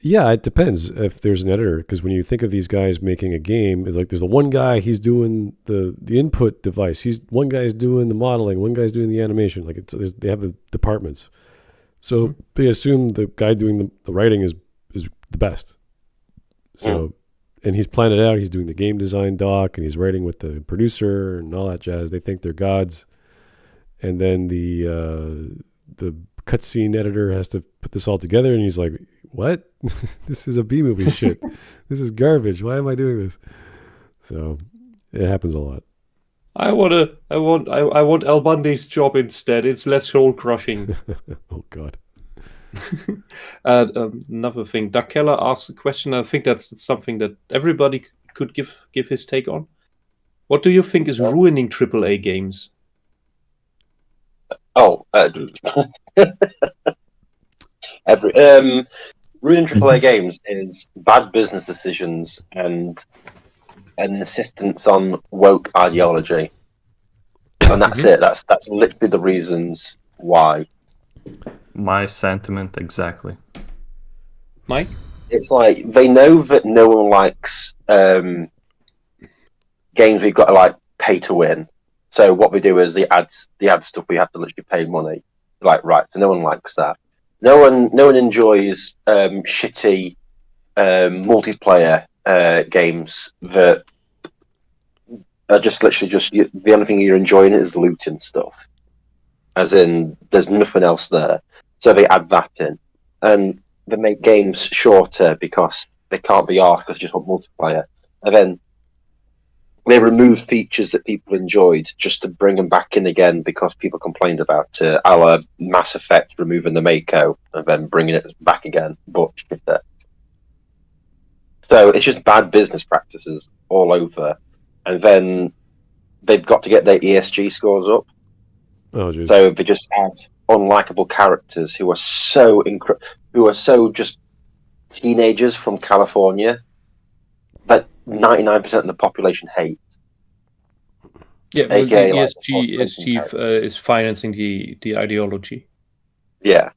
Yeah, it depends if there's an editor, because when you think of these guys making a game, it's like there's the one guy, he's doing the input device. One guy's doing the modeling, one guy's doing the animation. Like they have the departments, so they assume the guy doing the writing is the best. So and he's planned it out. He's doing the game design doc, and he's writing with the producer and all that jazz. They think they're gods, and then the cutscene editor has to put this all together, and he's like, "What? This is a B movie shit. This is garbage. Why am I doing this?" So it happens a lot. I want Al Bundy's job instead. It's less soul crushing. Oh God. Another thing, Doug Keller asked a question. I think that's something that everybody could give his take on. What do you think is ruining AAA games? Ruining AAA games is bad business decisions and an insistence on woke ideology, and that's it. That's literally the reasons why. My sentiment exactly. Mike? It's like they know that no one likes games we've got to like pay to win. So what we do is the ad stuff we have to literally pay money. Like, right, so no one likes that. No one enjoys shitty multiplayer games that are just literally the only thing you're enjoying is the looting stuff. As in, there's nothing else there. So they add that in. And they make games shorter because they can't be arsed because they just want multiplayer. And then they remove features that people enjoyed just to bring them back in again because people complained about it. A la Mass Effect removing the Mako and then bringing it back again. But so it's just bad business practices all over. And then they've got to get their ESG scores up. Oh, geez. So they just add unlikable characters who are so just teenagers from California that 99% of the population hate. Yeah, well, the ESG is financing the ideology. Yeah.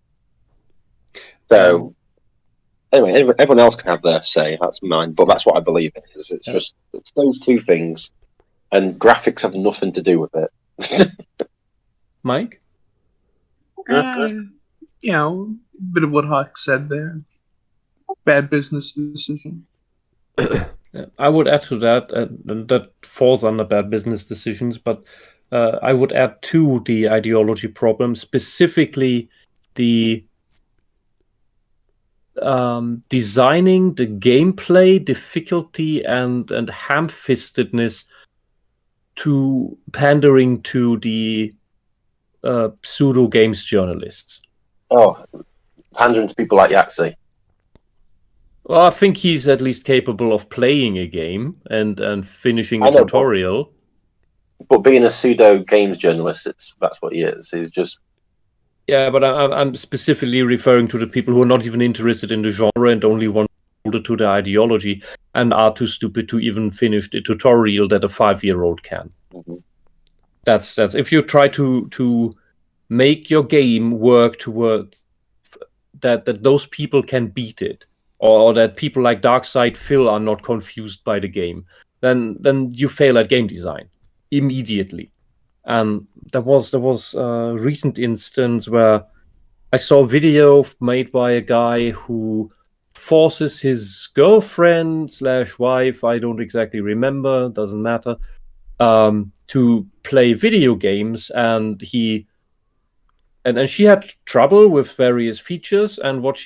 So anyway, everyone else can have their say. That's mine, but that's what I believe in. It's just those two things, and graphics have nothing to do with it. Mike? You know, a bit of what Hawk said there. Bad business decision. I would add to that, and that falls under bad business decisions, but I would add to the ideology problem, specifically the designing the gameplay difficulty and ham-fistedness to pandering to the pseudo games journalists. Oh, pandering to people like Yahtzee. Well, I think he's at least capable of playing a game and finishing a tutorial. But being a pseudo games journalist, that's what he is. He's just... Yeah, but I'm specifically referring to the people who are not even interested in the genre and only want to hold it to the ideology and are too stupid to even finish the tutorial that a 5-year-old can. Mm-hmm. That's if you try to make your game work towards that those people can beat it, or that people like Darkside Phil are not confused by the game, then you fail at game design immediately. And there was a recent instance where I saw a video made by a guy who forces his girlfriend/wife, I don't exactly remember, doesn't matter, to play video games, and she had trouble with various features, and what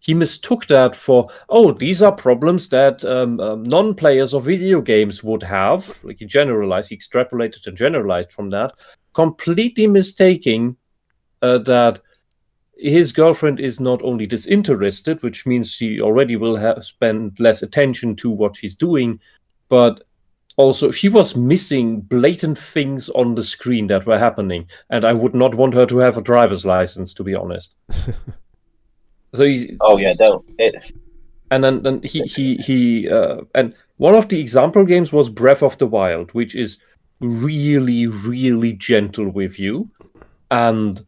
he mistook that for, these are problems that non-players of video games would have. Like he extrapolated and generalized from that, completely mistaking that his girlfriend is not only disinterested, which means she already will spend less attention to what she's doing, but also she was missing blatant things on the screen that were happening, and I would not want her to have a driver's license, to be honest. So he's... Oh yeah, don't. And then he and one of the example games was Breath of the Wild, which is really, really gentle with you, and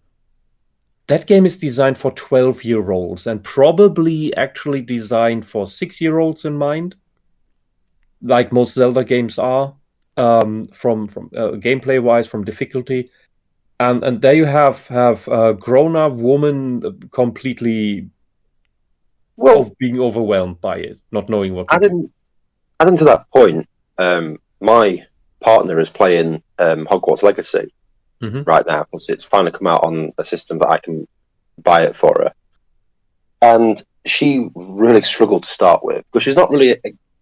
that game is designed for 12-year-olds and probably actually designed for 6-year-olds in mind, like most Zelda games are, from gameplay wise, from difficulty, and there you have a grown-up woman completely of being overwhelmed by it, not knowing what to do. Adding to that point, my partner is playing Hogwarts Legacy right now because it's finally come out on a system that I can buy it for her. And she really struggled to start with because she's not really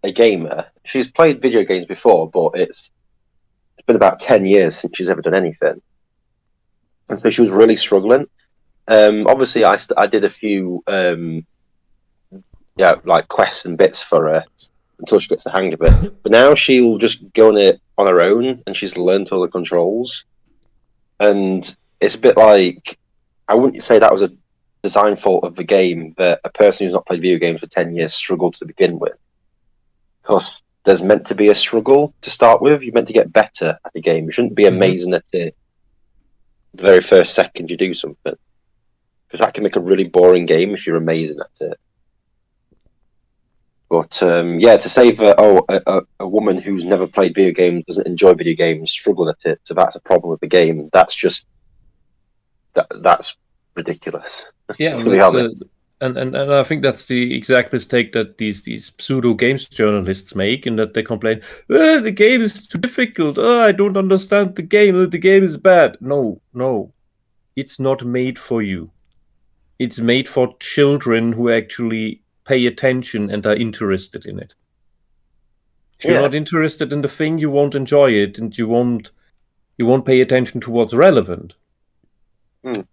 a gamer. She's played video games before, but it's been about 10 years since she's ever done anything. And so she was really struggling. Obviously, I did a few like quests and bits for her until she gets the hang of it. But now she'll just go on it on her own, and she's learned all the controls. And it's a bit like, I wouldn't say that was a design fault of the game that a person who's not played video games for 10 years struggled to begin with. Because there's meant to be a struggle to start with. You're meant to get better at the game. You shouldn't be amazing at it the very first second you do something. Because that can make a really boring game if you're amazing at it. But to say that a woman who's never played video games, doesn't enjoy video games, struggling at it, so that's a problem with the game. That's just that's ridiculous. Yeah, and I think that's the exact mistake that these pseudo games journalists make, in that they complain, the game is too difficult. I don't understand the game. The game is bad. No, it's not made for you. It's made for children who actually pay attention and are interested in it. If you're not interested in the thing, you won't enjoy it, and you won't pay attention to what's relevant. Well,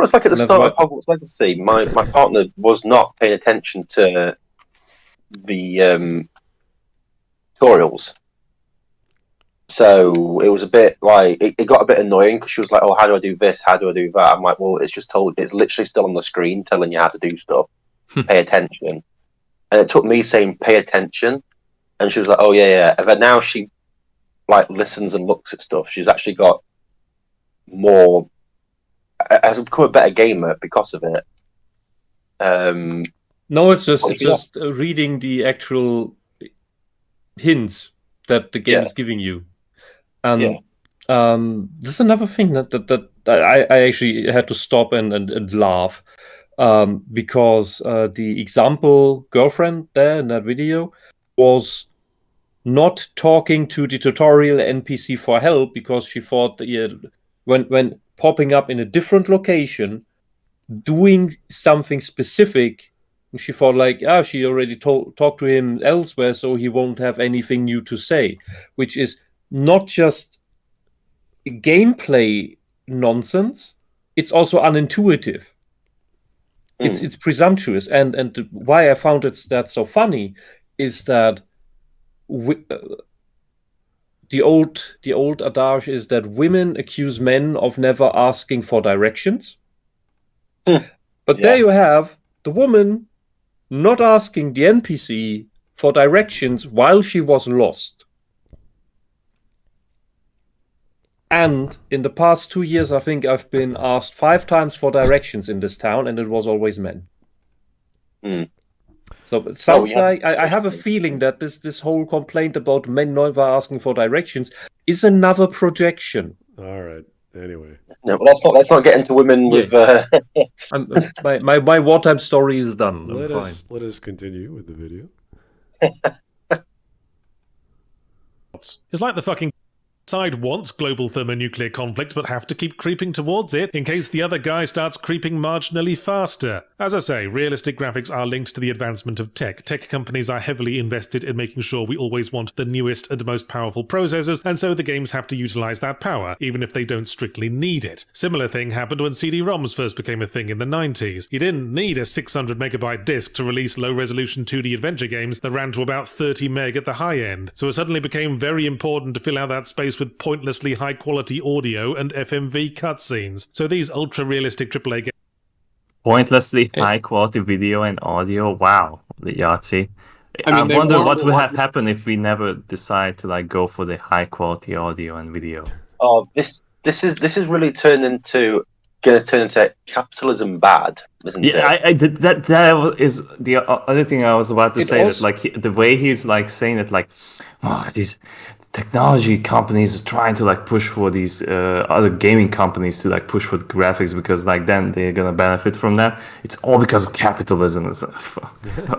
it's like at the start of Hogwarts Legacy, my partner was not paying attention to the tutorials. So it was a bit like, it got a bit annoying because she was like, oh, how do I do this? How do I do that? I'm like, well, it's literally still on the screen telling you how to do stuff. Pay attention. And it took me saying, pay attention. And she was like, oh, yeah. And then now she like listens and looks at stuff. She's actually got more, has become a better gamer because of it. No, it's just reading the actual hints that the game is giving you. And this is another thing that I actually had to stop and laugh. Because the example girlfriend there in that video was not talking to the tutorial NPC for help, because she thought that when popping up in a different location, doing something specific, she thought like, she already talked to him elsewhere, so he won't have anything new to say, which is not just gameplay nonsense, it's also unintuitive. It's presumptuous, and why I found that so funny is that the old adage is that women accuse men of never asking for directions. But there you have the woman not asking the NPC for directions while she was lost. And in the past 2 years, I think I've been asked 5 times for directions in this town, and it was always men. So it sounds like I have a feeling that this whole complaint about men never asking for directions is another projection. All right. Anyway. No, well, let's not get into women with. My wartime story is done. Let us continue with the video. It's like the fucking side wants global thermonuclear conflict but have to keep creeping towards it in case the other guy starts creeping marginally faster. As I say, realistic graphics are linked to the advancement of tech. Tech companies are heavily invested in making sure we always want the newest and most powerful processors, and so the games have to utilize that power, even if they don't strictly need it. Similar thing happened when CD-ROMs first became a thing in the 90s. You didn't need a 600 megabyte disk to release low-resolution 2D adventure games that ran to about 30 meg at the high end, so it suddenly became very important to fill out that space with pointlessly high-quality audio and FMV cutscenes. So these ultra-realistic AAA games... Pointlessly high-quality video and audio? Wow, the Yahtzee. I wonder what would have happened if we never decide to like go for the high-quality audio and video. Oh, this is really going to turn into capitalism bad, isn't it? Yeah, I did that. That is the other thing I was about to say. Also, that like the way he's like saying it, like, oh, technology companies are trying to like push for these other gaming companies to like push for the graphics because like then they're gonna benefit from that. It's all because of capitalism. It's,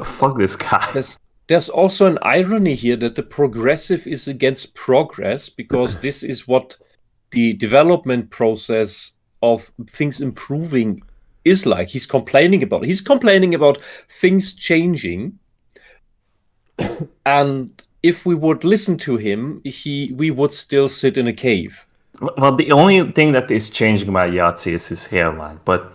fuck this guy. There's also an irony here that the progressive is against progress because this is what the development process of things improving is like. He's complaining about it. He's complaining about things changing, and if we would listen to him, we would still sit in a cave. Well, the only thing that is changing about Yahtzee is his hairline, but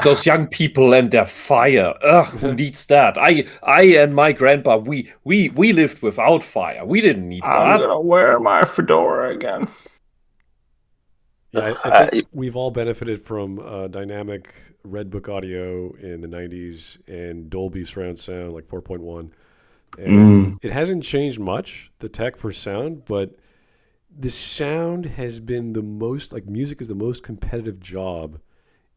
those young people and their fire. Who needs that? I and my grandpa, we lived without fire. We didn't need that. I'm gonna wear my fedora again. Yeah, I think we've all benefited from dynamic Red Book audio in the 90s and Dolby surround sound like 4.1. And it hasn't changed much, the tech for sound, but the sound has been the most, like music is the most competitive job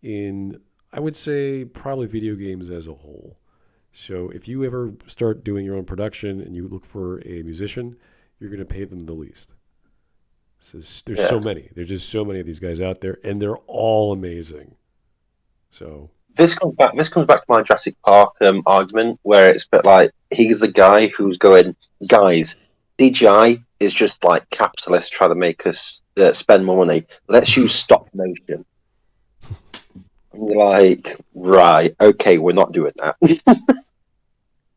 in, I would say, probably video games as a whole. So if you ever start doing your own production and you look for a musician, you're going to pay them the least. So there's so many. There's just so many of these guys out there, and they're all amazing. So this comes back to my Jurassic Park argument, where it's a bit like he's the guy who's going, guys, CGI is just like capitalists trying to make us spend more money. Let's use stop motion. And you're like, right, okay, we're not doing that.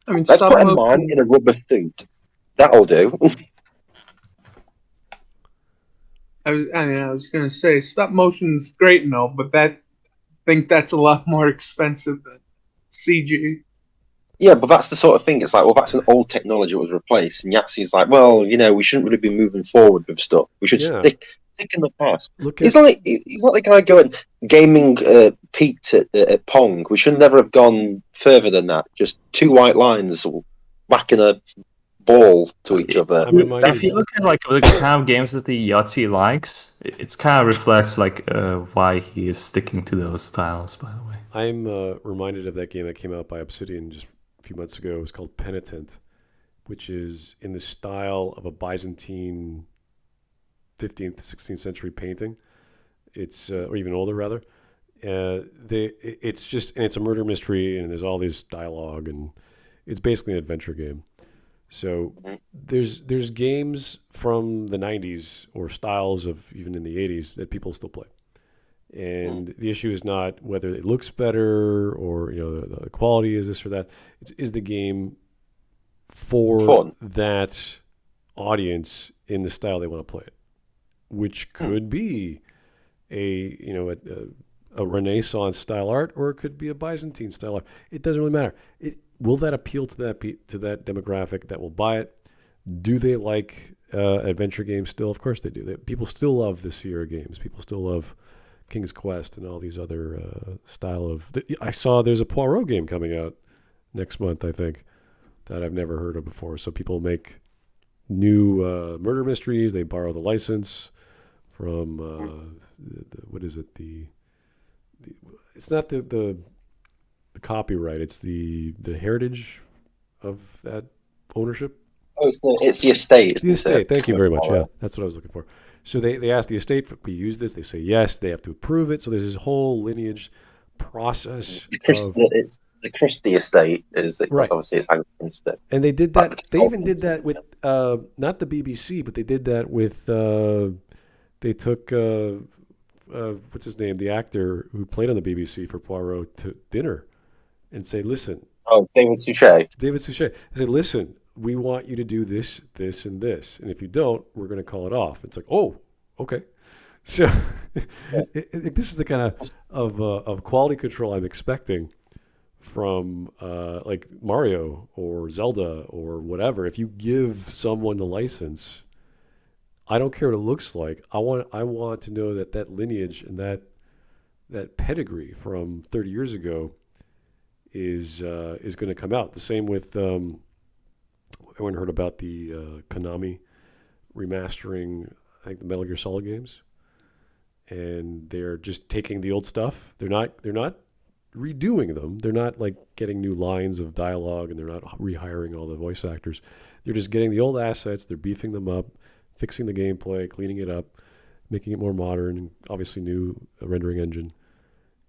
I mean, let's put a man in a rubber suit. That'll do. I was gonna say stop motion's great and all, but I think that's a lot more expensive than CG. Yeah, but that's the sort of thing. It's like, well, that's an old technology that was replaced, and Yahtzee's like, well, we shouldn't really be moving forward with stuff. We should stick in the past. He's like the guy going, gaming peaked at Pong. We should never have gone further than that. Just two white lines whacking a ball to each other. If you look at like the kind of games that the Yahtzee likes, it kind of reflects like why he is sticking to those styles. By the way, I'm reminded of that game that came out by Obsidian just a few months ago. It was called Penitent, which is in the style of a Byzantine 15th, 16th century painting. It's or even older rather. It's a murder mystery, and there's all this dialogue, and it's basically an adventure game. So there's games from the 90s or styles of even in the 80s that people still play. And the issue is not whether it looks better or the quality is this or that. Is the game for that audience in the style they want to play it, which could be a Renaissance style art, or it could be a Byzantine style art. It doesn't really matter. Will that appeal to that demographic that will buy it? Do they like adventure games still? Of course they do. People still love the Sierra games. People still love King's Quest and all these other style of... I saw there's a Poirot game coming out next month, I think, that I've never heard of before. So people make new murder mysteries. They borrow the license from... what is it? It's not the copyright, it's the heritage of that ownership. Oh, it's the estate. The estate. Thank you very much. Yeah, that's what I was looking for. So they ask the estate, if we use this, they say yes. They have to approve it. So there's this whole lineage process. It's the Christie estate is right. Obviously it's Anglican. And they did that. They even did that with not the BBC, but they did that with. They took what's his name, the actor who played on the BBC for Poirot, to dinner, and say, listen. Oh, David Suchet. They say, listen, we want you to do this, this, and this. And if you don't, we're going to call it off. It's like, oh, okay. So this is the kind of quality control I'm expecting from like Mario or Zelda or whatever. If you give someone the license, I don't care what it looks like. I want to know that lineage and that pedigree from 30 years ago is going to come out. The same with everyone heard about the Konami remastering, I think, the Metal Gear Solid games, and they're just taking the old stuff. They're not redoing them. They're not like getting new lines of dialogue, and they're not rehiring all the voice actors. They're just getting the old assets. They're beefing them up. fixing the gameplay, cleaning it up, making it more modern, and obviously new rendering engine.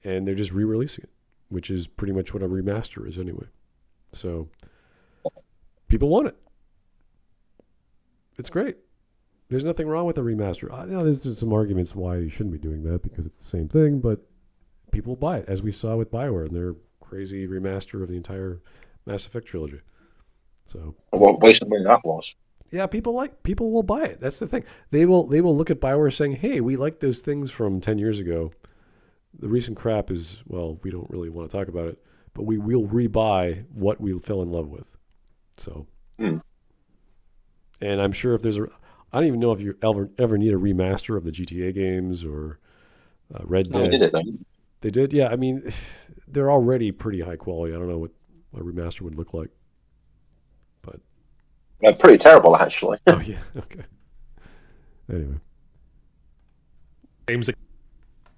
And they're just re-releasing it, which is pretty much what a remaster is anyway. So people want it. It's great. There's nothing wrong with a remaster. There's some arguments why you shouldn't be doing that because it's the same thing, but people buy it, as we saw with BioWare and their crazy remaster of the entire Mass Effect trilogy. So what waste of money that was. Yeah, people will buy it. That's the thing. They will look at BioWare saying, "Hey, we like those things from 10 years ago. The recent crap is, well, we don't really want to talk about it, but we will rebuy what we fell in love with." So, and I'm sure if I don't even know if you ever need a remaster of the GTA games or Red Dead. No, they did it then. They did, yeah. I mean, they're already pretty high quality. I don't know what a remaster would look like, but pretty terrible actually. Oh yeah, okay. Anyway, games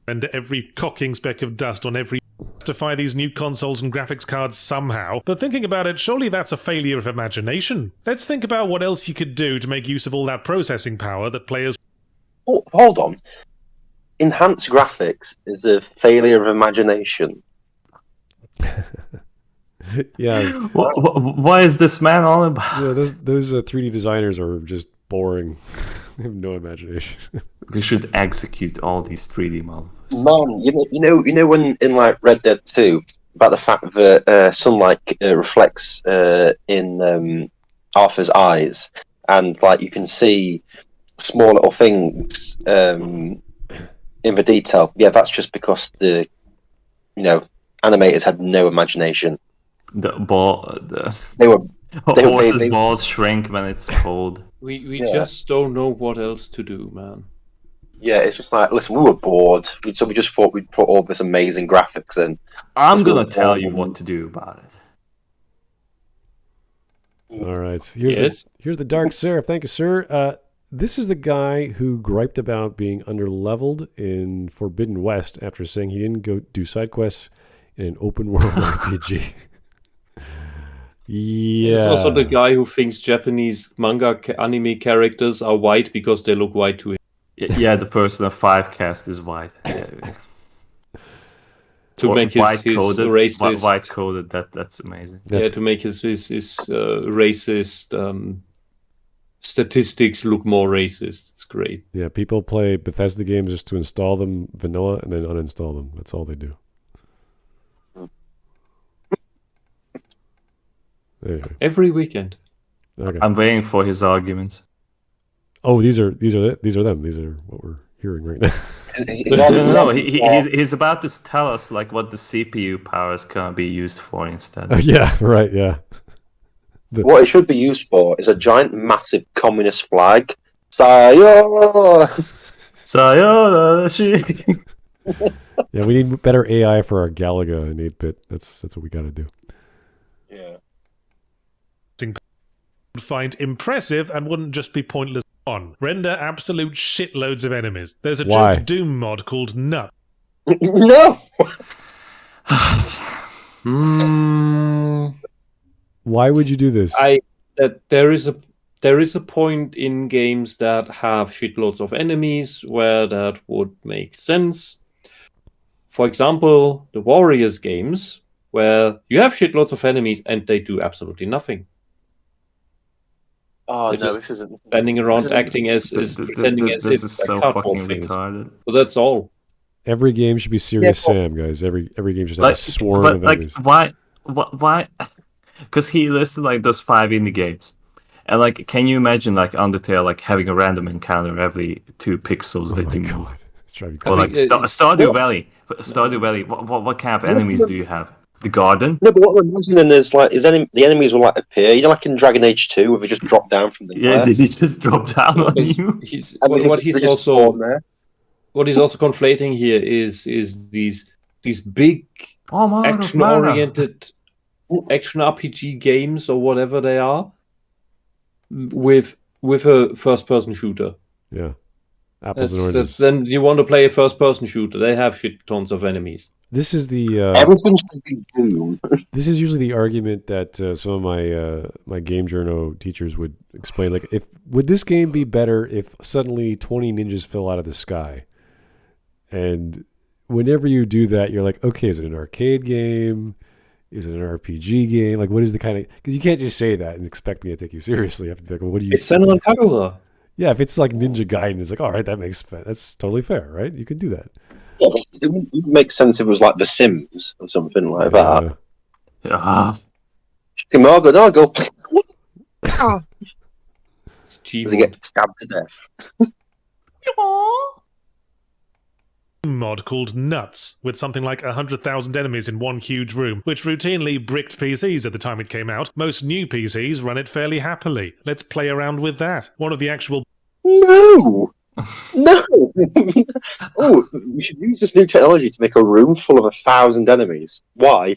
render every cocking speck of dust on every justify these new consoles and graphics cards somehow. But thinking about it, surely that's a failure of imagination. Let's think about what else you could do to make use of all that processing power that players... Oh, hold on. Enhanced graphics is a failure of imagination. Yeah. Why is this man all about? Yeah, those 3D designers are just boring. They have no imagination. We should execute all these 3D models. Man, you know when in like Red Dead 2 about the fact that sunlight reflects in Arthur's eyes, and like you can see small little things in the detail. Yeah, that's just because the animators had no imagination. The horse's balls shrink when it's cold. We just don't know what else to do, man. Yeah, it's just like, listen, we were bored, so we just thought we'd put all this amazing graphics in. I'm gonna tell you what to do about it. All right, here's the Dark Seraph. Thank you, sir. This is the guy who griped about being underleveled in Forbidden West after saying he didn't go do side quests in an open world RPG. Yeah. It's also the guy who thinks Japanese manga anime characters are white because they look white to him. Yeah, the person of 5 cast is white. Yeah. To make his racist... White-coded, that's amazing. Yeah, to make his racist statistics look more racist. It's great. Yeah, people play Bethesda games just to install them vanilla and then uninstall them. That's all they do. Anyway. Every weekend. Okay. I'm waiting for his arguments. Oh, these are them. These are what we're hearing right now. No, he's about to tell us like what the CPU powers can be used for instead. Yeah, right. Yeah. What it should be used for is a giant, massive communist flag. Sayonara. Sayonara. Yeah, we need better AI for our Galaga in 8-bit. That's what we got to do. Yeah. Would find impressive and wouldn't just be pointless on. Render absolute shitloads of enemies. There's a joke Doom mod called Nut. No! Why would you do this? There is a point in games that have shitloads of enemies where that would make sense. For example, the Warriors games, where you have shitloads of enemies and they do absolutely nothing. Oh, they're just standing around acting pretending as if this is so fucking retarded. So that's all. Every game should be Serious Sam, guys. Every game should have a swarm of enemies. Why? Because he listed like those 5 indie games, and like, can you imagine like Undertale like having a random encounter every 2 pixels that you move? Or like Stardew Valley. Stardew Valley. What kind of enemies do you have? The garden? No, but what I'm imagining is like, the enemies will like appear, like in Dragon Age 2, where they just drop down from the air. Did he just drop down on you? What he's also conflating here is these big action-oriented action RPG games or whatever they are with a first-person shooter. Yeah. Apples and oranges. Then you want to play a first-person shooter. They have shit tons of enemies. This is the everything should be Doom. This is usually the argument that some of my game journo teachers would explain, like, would this game be better if suddenly 20 ninjas fell out of the sky? And whenever you do that, you're like, okay, is it an arcade game? Is it an RPG game? Like, what is the kind of... Because you can't just say that and expect me to take you seriously. You have to be like, well, what do you... It's Senran Kagura. Yeah, if it's like Ninja Gaiden, it's like, all right, that's totally fair, right? You can do that. Yeah, it would make sense if it was like The Sims or something like that. Yeah. Margot, no, go. It's cheap. Does he get stabbed to death? Mod called Nuts, with something like 100,000 enemies in one huge room, which routinely bricked PCs at the time it came out. Most new PCs run it fairly happily. Let's play around with that. One of the actual... No! No! Oh, we should use this new technology to make a room full of 1,000 enemies. Why?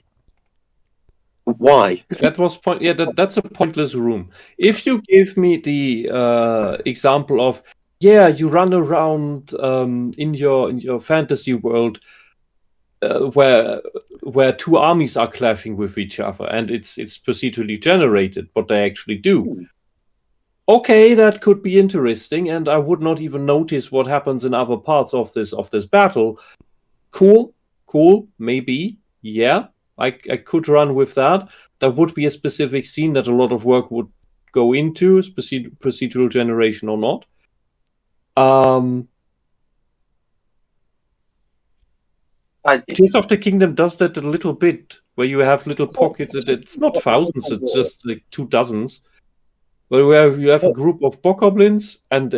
Why? That was point. Yeah, that's a pointless room. If you give me the example of, yeah, you run around in your fantasy world where two armies are clashing with each other, and it's procedurally generated, what they actually do. Okay, that could be interesting, and I would not even notice what happens in other parts of this battle. Cool, maybe, yeah. I could run with that. There would be a specific scene that a lot of work would go into, procedural generation or not. Tears of the Kingdom does that a little bit, where you have little pockets. It's not thousands, it's just like 2 dozens. Where you have a group of bokoblins and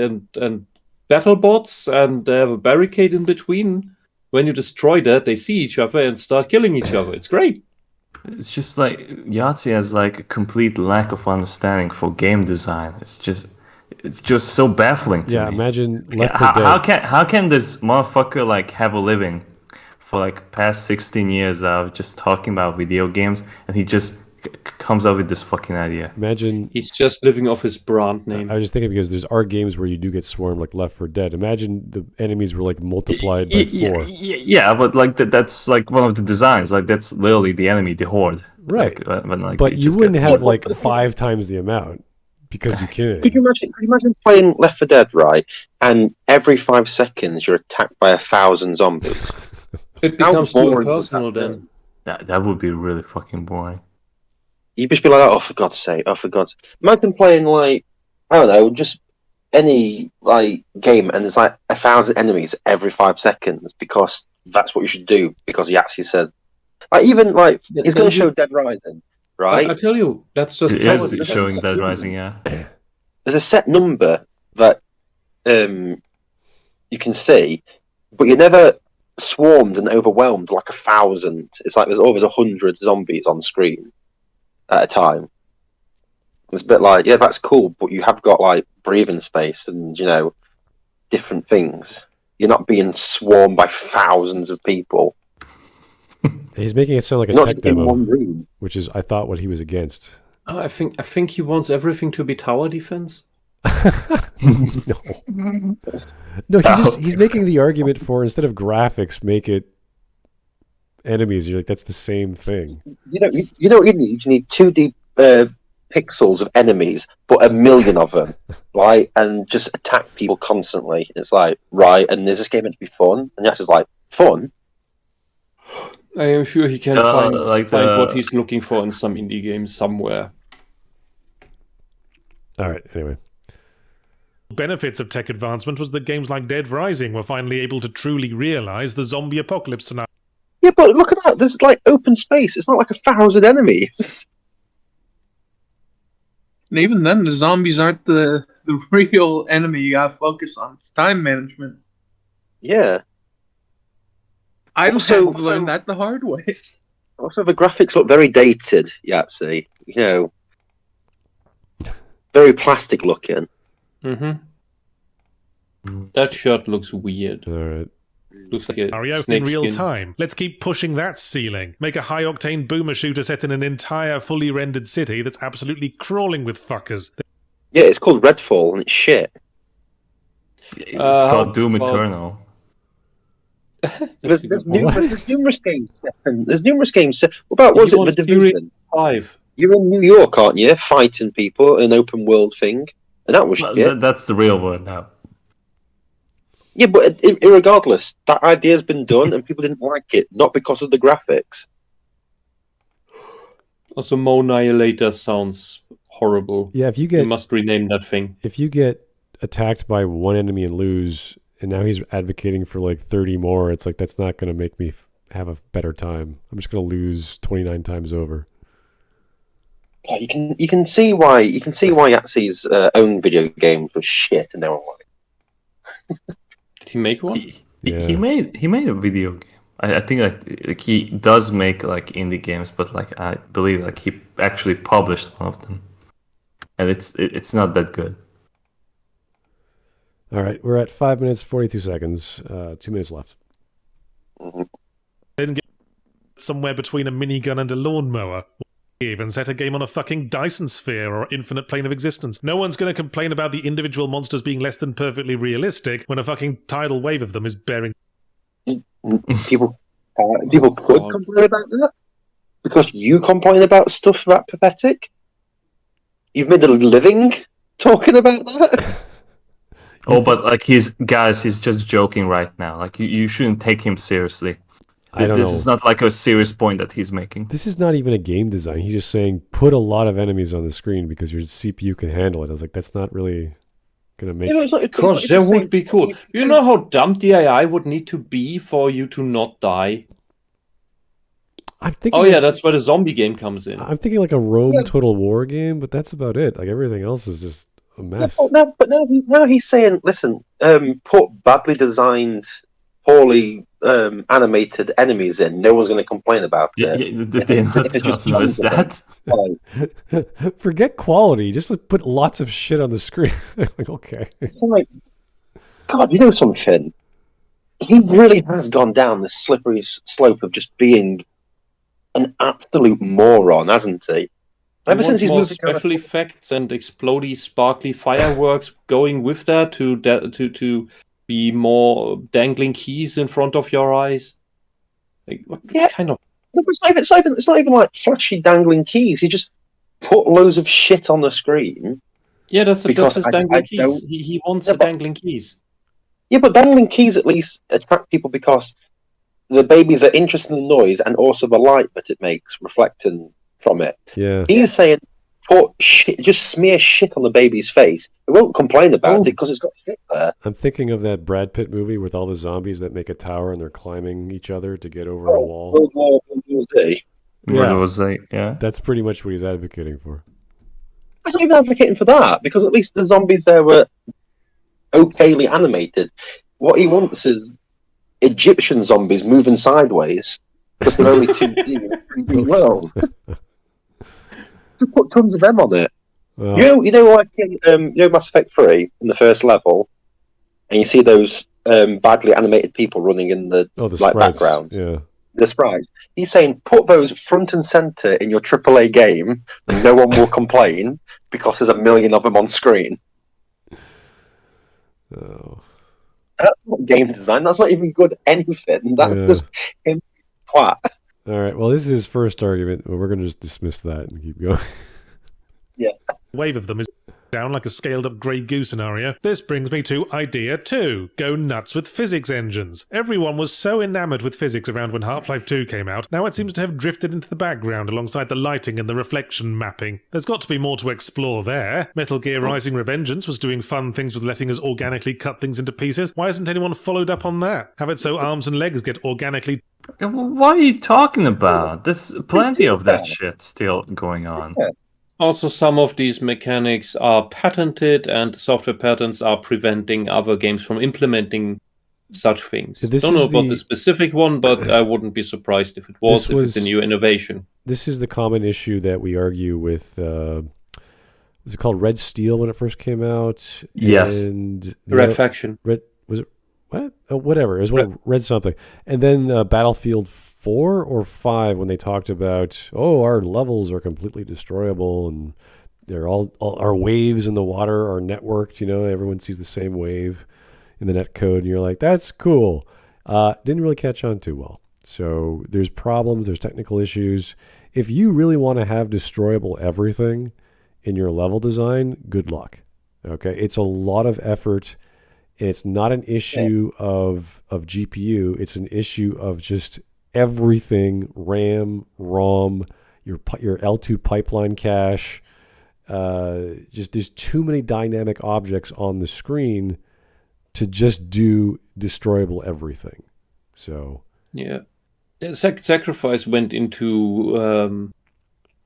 battle bots, and they have a barricade in between. When you destroy that, they see each other and start killing each other. It's great. It's just like Yahtzee has like a complete lack of understanding for game design. It's just so baffling to me. Yeah, imagine Left 4 Dead. How can this motherfucker like have a living for like past 16 years of just talking about video games, and he just comes up with this fucking idea? Imagine he's just living off his brand name. I was just thinking, because there's games where you do get swarmed, like Left 4 Dead. Imagine the enemies were like multiplied by 4. Yeah, but like that's like one of the designs. Like that's literally the enemy, the horde. Right. Like, but you wouldn't have like 5 times the amount, because you can. Could you imagine playing Left 4 Dead, right? And every 5 seconds you're attacked by 1,000 zombies. It becomes too personal then. That would be really fucking boring. You'd just be like, oh, for God's sake, Imagine playing, like, I don't know, just any, like, game, and there's, like, 1,000 enemies every 5 seconds, because that's what you should do, because Yahtzee said. Like, even, like, he's going to show Dead Rising, right? I tell you, that's just... It is showing Dead Rising, yeah. There's a set number that you can see, but you're never swarmed and overwhelmed like 1,000. It's like there's always 100 zombies on screen at a time. It's a bit like, yeah, that's cool, but you have got like breathing space and, you know, different things. You're not being swarmed by thousands of people. He's making it sound like a tech demo, which is, I thought, what he was against. I think he wants everything to be tower defense. No, he's making the argument for, instead of graphics, make it enemies. You're like, that's the same thing. You know what you need? You need 2D pixels of enemies, but 1 million of them, right? And just attack people constantly. It's like, right, and is this game meant to be fun? And yes, it's like, fun? I am sure he can find what he's looking for in some indie games somewhere. All right, anyway. Benefits of tech advancement was that games like Dead Rising were finally able to truly realize the zombie apocalypse scenario. Yeah, but look at that. There's like open space. It's not like 1,000 enemies. And even then, the zombies aren't the real enemy you gotta focus on. It's time management. Yeah. I also learned that the hard way. Also, the graphics look very dated, Yahtzee. You know, very plastic looking. Mm-hmm. That shirt looks weird. All right. Looks like a Mario snake in real skin. time. Let's keep pushing that ceiling. Make a high-octane boomer shooter set in an entire fully rendered city that's absolutely crawling with fuckers. Yeah, it's called Redfall, and it's shit. It's called Doom Eternal. There's numerous games. There's numerous games. What about, was it The Division? 5. You're in New York, aren't you? Fighting people, an open world thing, and that was shit. That's the real word now. Yeah, but irregardless, that idea's been done, and people didn't like it, not because of the graphics. Also, Mo Annihilator sounds horrible. Yeah, you must rename that thing. If you get attacked by one enemy and lose, and now he's advocating for like 30 more, it's like that's not going to make me have a better time. I'm just going to lose 29 times over. You can see why Yahtzee's own video games were shit, and they were like. Did he make one? He made a video game. I think like he does make like indie games, but like I believe like he actually published one of them, and it's not that good. All right, we're at 5 minutes 42 seconds. 2 minutes left. Then get somewhere between a minigun and a lawnmower. Even set a game on a fucking Dyson sphere or infinite plane of existence. No one's going to complain about the individual monsters being less than perfectly realistic when a fucking tidal wave of them is bearing. People could complain about that because you complain about stuff that pathetic. You've made a living talking about that. Oh, but like he's just joking right now. Like you shouldn't take him seriously. This is not like a serious point that he's making. This is not even a game design. He's just saying put a lot of enemies on the screen because your CPU can handle it. I was like, that's not really going to make... Because that would be cool. You know how dumb the AI would need to be for you to not die? I'm thinking. Oh yeah, that's where the zombie game comes in. I'm thinking like a Rome Total War game, but that's about it. Like everything else is just a mess. Now he's saying, listen, put badly designed, poorly animated enemies in. No one's going to complain about it. That. Forget quality. Just like, put lots of shit on the screen. Like, okay. It's like, God, you know something? He really has gone down the slippery slope of just being an absolute moron, hasn't he? Ever since he's moved special effects and explodey, sparkly fireworks going with that to be more dangling keys in front of your eyes. Like what kind of? It's not even like flashy dangling keys. He just put loads of shit on the screen. Yeah, that's his dangling keys. He wants the dangling keys. Yeah, but dangling keys at least attract people because the babies are interested in the noise and also the light that it makes reflecting from it. Yeah. He's saying, just smear shit on the baby's face. It won't complain about it because it's got shit there. I'm thinking of that Brad Pitt movie with all the zombies that make a tower and they're climbing each other to get over a wall. World War Z. Yeah. That's pretty much what he's advocating for. He's not even advocating for that because at least the zombies there were okayly animated. What he wants is Egyptian zombies moving sideways because they're only 2D in a 3D world. Put tons of them on it. You know, like Mass Effect 3 in the first level, and you see those badly animated people running in the background. Yeah, the sprites. He's saying put those front and center in your AAA game, and no one will complain because there's a million of them on screen. Oh. That's not game design. That's not even good anything. That's just him twat. All right. Well, this is his first argument. We're going to just dismiss that and keep going. Yeah. Wave of them is down like a scaled-up Grey Goose scenario. This brings me to idea 2. Go nuts with physics engines. Everyone was so enamored with physics around when Half-Life 2 came out. Now it seems to have drifted into the background alongside the lighting and the reflection mapping. There's got to be more to explore there. Metal Gear Rising Revengeance was doing fun things with letting us organically cut things into pieces. Why hasn't anyone followed up on that? Have it so arms and legs get organically... What are you talking about? There's plenty of that shit still going on. Yeah. Also, some of these mechanics are patented, and the software patents are preventing other games from implementing such things. Don't know about the specific one, but I wouldn't be surprised if it was, it's a new innovation. This is the common issue that we argue with, was it called Red Steel when it first came out? Yes. And Red Faction. Was it, what? Oh, whatever. It was Red something. And then Battlefield 4 or 5 when they talked about, our levels are completely destroyable and they're all our waves in the water are networked, everyone sees the same wave in the net code, and you're like, that's cool. Didn't really catch on too well. So there's problems, there's technical issues. if you really want to have destroyable everything in your level design, good luck. Okay, it's a lot of effort, and it's not an issue of GPU. It's an issue of just everything: RAM, ROM, your L2 pipeline cache. Just there's too many dynamic objects on the screen to just do destroyable everything. So yeah, Sacrifice went into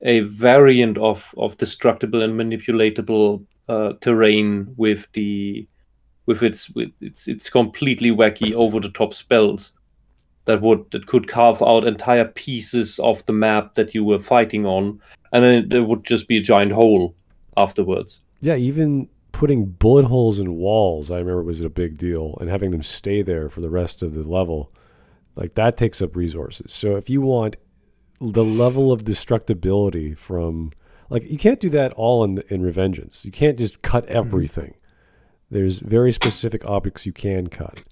a variant of destructible and manipulatable terrain with its completely wacky over the top spells that could carve out entire pieces of the map that you were fighting on, and then there would just be a giant hole afterwards. Yeah, even putting bullet holes in walls, I remember, was a big deal, and having them stay there for the rest of the level, like that takes up resources. So if you want the level of destructibility from, like, you can't do that all in Revengeance. You can't just cut everything. There's very specific objects you can cut.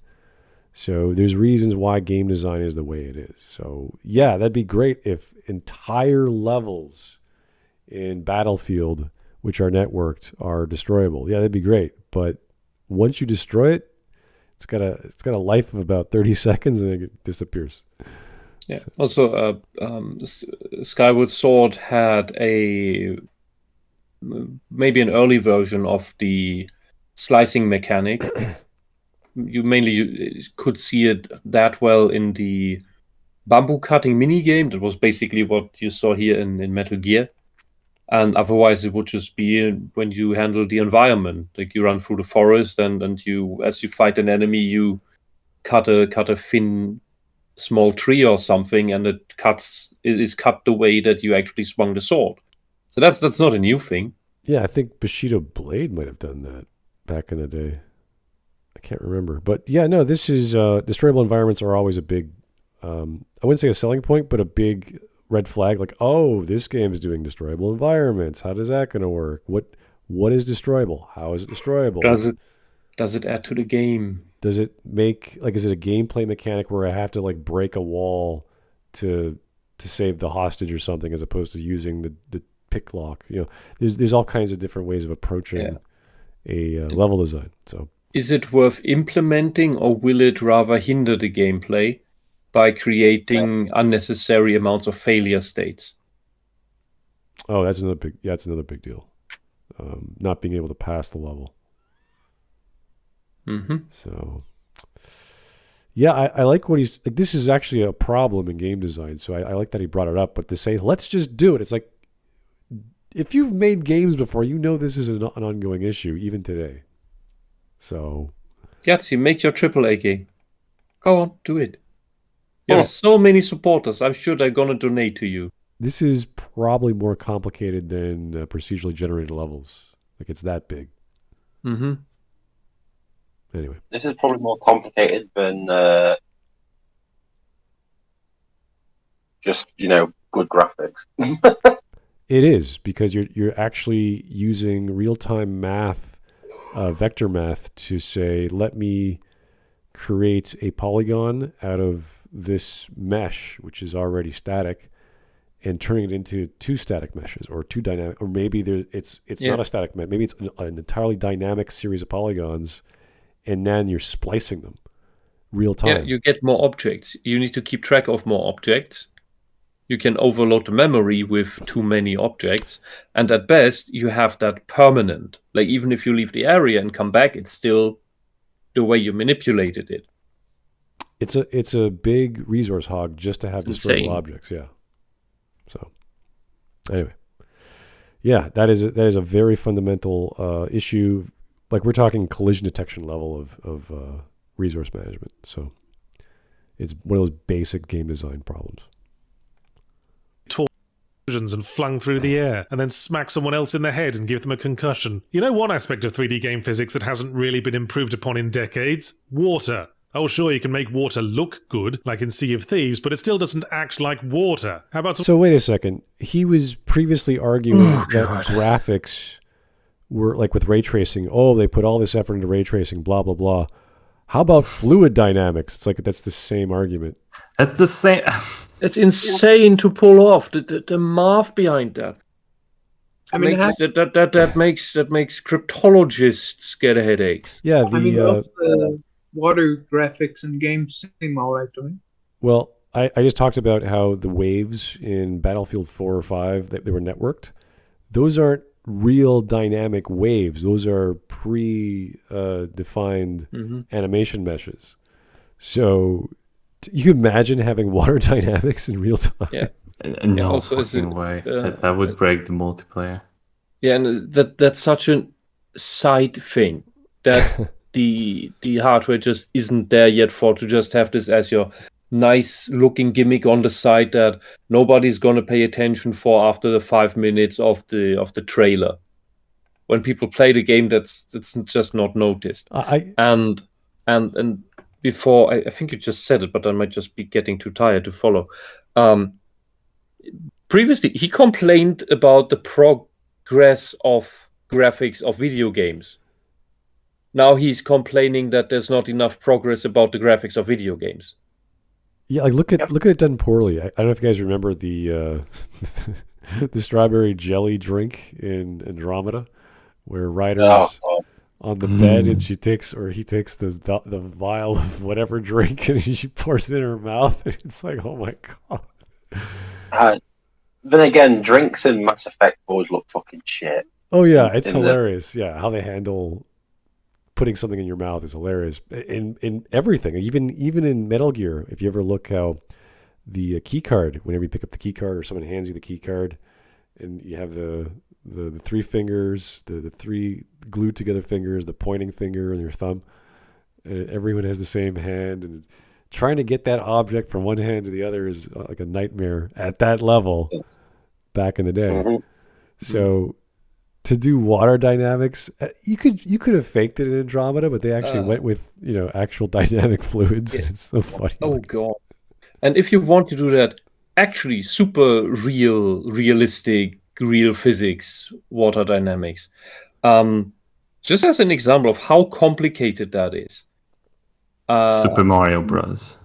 So there's reasons why game design is the way it is. So yeah, that'd be great if entire levels in Battlefield, which are networked, are destroyable. Yeah, that'd be great. But once you destroy it, it's got a life of about 30 seconds and it disappears. Yeah. Also, Skyward Sword had maybe an early version of the slicing mechanic. You could see it that well in the bamboo cutting mini game. That was basically what you saw here in Metal Gear. And otherwise, it would just be when you handle the environment, like you run through the forest, and you, as you fight an enemy, you cut a thin, small tree or something, and it is cut the way that you actually swung the sword. So that's not a new thing. Yeah, I think Bushido Blade might have done that back in the day. I can't remember, but yeah, no, this is destroyable environments are always a big, I wouldn't say a selling point, but a big red flag. Like, oh, this game is doing destroyable environments. How is that going to work? What is destroyable? How is it destroyable? Does it add to the game? Does it make, like, is it a gameplay mechanic where I have to like break a wall to save the hostage or something, as opposed to using the pick lock? You know, there's all kinds of different ways of approaching a level design. So, is it worth implementing, or will it rather hinder the gameplay by creating unnecessary amounts of failure states? Oh, that's another big deal. Not being able to pass the level. Mm-hmm. So, yeah, I like what he's like. This is actually a problem in game design, so I like that he brought it up. But to say, let's just do it, it's like, if you've made games before, you know this is an ongoing issue, even today. So, Yahtzee, make your AAA game. Go on, do it. You have so many supporters. I'm sure they're going to donate to you. This is probably more complicated than procedurally generated levels. Like, it's that big. Mm-hmm. Anyway. This is probably more complicated than just, good graphics. It is, because you're actually using real-time math, vector math, to say, let me create a polygon out of this mesh, which is already static, and turning it into two static meshes, or two dynamic, or maybe it's not a static mesh, maybe it's an entirely dynamic series of polygons, and then you're splicing them real time. Yeah, you get more objects. You need to keep track of more objects. You can overload the memory with too many objects, and at best, you have that permanent. Like, even if you leave the area and come back, it's still the way you manipulated it. It's a big resource hog just to have destroyable objects, yeah. So, anyway, yeah, that is a very fundamental issue. Like, we're talking collision detection level of resource management. So, it's one of those basic game design problems. And flung through the air, and then smack someone else in the head and give them a concussion. You know one aspect of 3D game physics that hasn't really been improved upon in decades? Water. Oh, sure, you can make water look good, like in Sea of Thieves, but it still doesn't act like water. How about... So wait a second. He was previously arguing that graphics were, like with ray tracing, they put all this effort into ray tracing, blah, blah, blah. How about fluid dynamics? It's like that's the same argument. That's the same. It's insane to pull off the math behind that. I mean, That makes cryptologists get headaches. Yeah, both the water graphics in games seem all right to me. Well, I just talked about how the waves in Battlefield 4 or 5, they were networked. Those aren't real dynamic waves. Those are pre-defined animation meshes. So you imagine having water dynamics in real time? Yeah. No fucking way. That would break the multiplayer. Yeah, and that's such a side thing that the hardware just isn't there yet for to just have this as your nice looking gimmick on the side that nobody's gonna pay attention for after the 5 minutes of the trailer. When people play the game, that's just not noticed. And before I think you just said it, but I might just be getting too tired to follow. Previously, he complained about the progress of graphics of video games. Now he's complaining that there's not enough progress about the graphics of video games. Yeah, like look at it done poorly. I don't know if you guys remember the the strawberry jelly drink in Andromeda, where Ryder's on the bed and he takes the vial of whatever drink and she pours it in her mouth. And it's like, oh my god. Then again, drinks in Mass Effect always look fucking shit. Oh yeah, it's hilarious. Yeah, how they handle putting something in your mouth is hilarious. In everything, even in Metal Gear, if you ever look how the key card, whenever you pick up the key card or someone hands you the key card, and you have the three fingers, the three glued together fingers, the pointing finger and your thumb, and everyone has the same hand, and trying to get that object from one hand to the other is like a nightmare at that level back in the day. Mm-hmm. So to do water dynamics, you could have faked it in Andromeda, but they actually went with actual dynamic fluids. Yeah. It's so funny. Oh god! And if you want to do that, actually super realistic, real physics, water dynamics. Just as an example of how complicated that is. Super Mario Bros.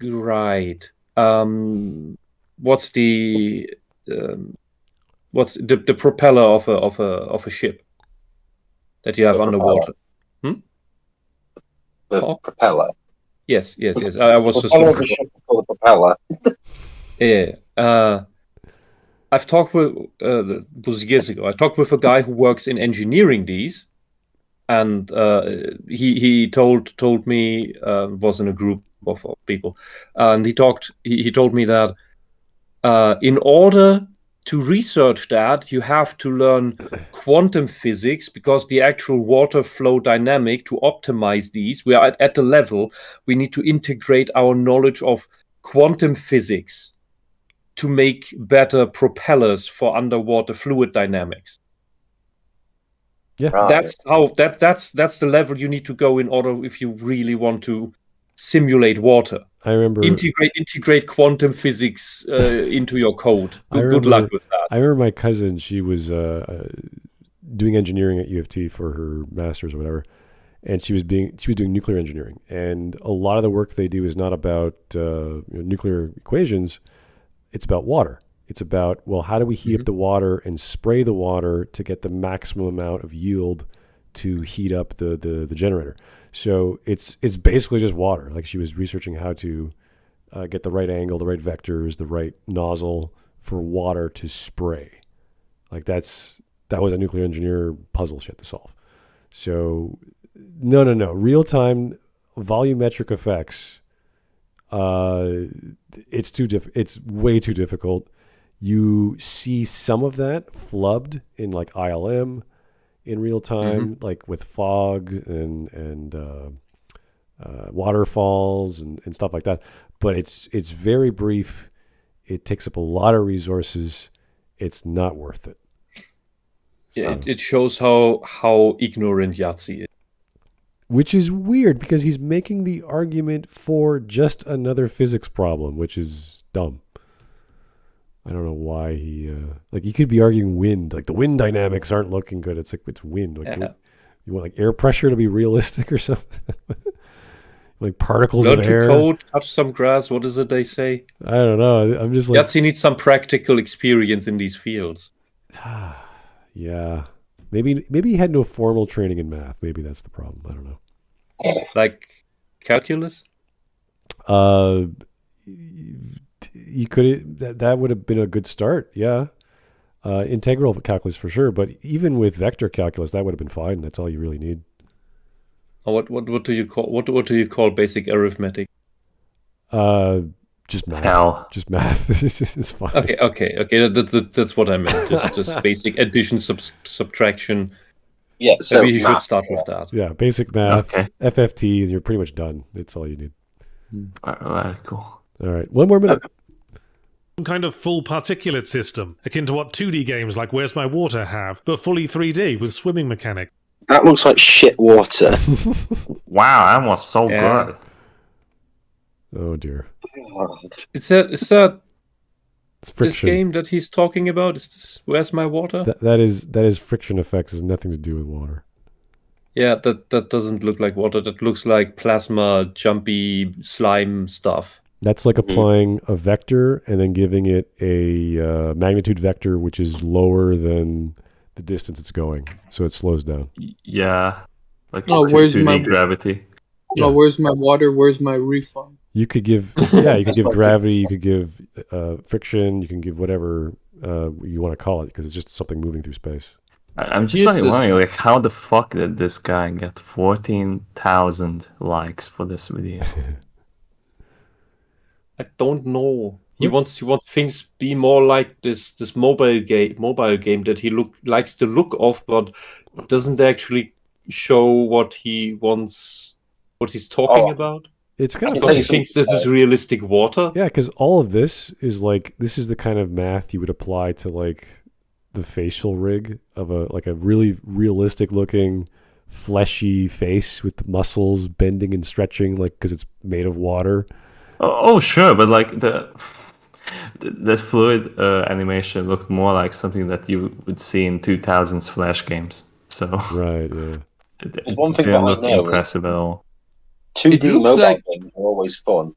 Right. What's the propeller of a ship that you have underwater? The propeller. Yes. I was just looking for the propeller. Yeah. I've talked with it was years ago. I talked with a guy who works in engineering these, and he told me was in a group of people, and he told me that in order to research that, you have to learn quantum physics, because the actual water flow dynamic, to optimize these, we are at the level we need to integrate our knowledge of quantum physics to make better propellers for underwater fluid dynamics. Yeah, right. That's the level you need to go in order if you really want to simulate water. I remember integrate quantum physics into your code. Good luck with that. I remember my cousin. She was doing engineering at U of T for her master's or whatever, and she was doing nuclear engineering. And a lot of the work they do is not about nuclear equations. It's about water. It's about, well, how do we heat up the water and spray the water to get the maximum amount of yield to heat up the generator. So it's basically just water. Like, she was researching how to get the right angle, the right vectors, the right nozzle for water to spray. Like, that was a nuclear engineer puzzle she had to solve. So no. Real-time volumetric effects, it's way too difficult. You see some of that flubbed in like ILM in real time, like with fog and waterfalls and stuff like that. But it's very brief. It takes up a lot of resources. It's not worth it. Yeah, it shows how ignorant Yahtzee is. Which is weird, because he's making the argument for just another physics problem, which is dumb. I don't know why he... he could be arguing wind. Like, the wind dynamics aren't looking good. It's like, it's wind. Like, You want like air pressure to be realistic or something? Like particles Learn of to air? code, touch some grass. What is it they say? I don't know. I'm just like... Yahtzee needs some practical experience in these fields. Yeah. Maybe he had no formal training in math. Maybe that's the problem. I don't know. Like calculus? You could that would have been a good start. Yeah. Integral calculus for sure, but even with vector calculus, that would have been fine. That's all you really need. Oh, what do you call basic arithmetic? Just math. Hell. Just math. It's fine. Okay. That's what I meant. Just basic addition, subtraction. Yeah, so Maybe you should math, start with that. Yeah, basic math, Okay. FFT, and you're pretty much done. It's all you need. Very cool. All right, one more minute. Some kind of full particulate system, akin to what 2D games like Where's My Water have, but fully 3D with swimming mechanics. That looks like shit water. Wow, that was so Yeah. good. Oh dear, Is that it's this friction. game that he's talking about? Is this Where's My Water? That is friction effects. Has nothing to do with water. Yeah, that doesn't look like water. That looks like plasma, jumpy slime stuff. That's like applying a vector and then giving it a magnitude vector, which is lower than the distance it's going, so it slows down. Yeah. Like Oh, where's 2D my- gravity. Oh, where's my water? Where's my refund? You could give, you could give gravity, you could give friction, you can give whatever you want to call it, because it's just something moving through space. I'm just like wondering, like, how the fuck did this guy get 14,000 likes for this video? I don't know. He wants things be more like this mobile game that he likes the look of, but doesn't actually show what he wants, what he's talking about. It's kind of Because funny. he thinks this is realistic water. Yeah, because all of this is this is the kind of math you would apply to like the facial rig of a really realistic looking fleshy face with the muscles bending and stretching, like because it's made of water. Oh, sure, but like the fluid animation looked more like something that you would see in 2000s Flash games. So Right. Yeah. it one thing didn't that I look know is- impressive at all. 2D looks mobile like- games are always fun.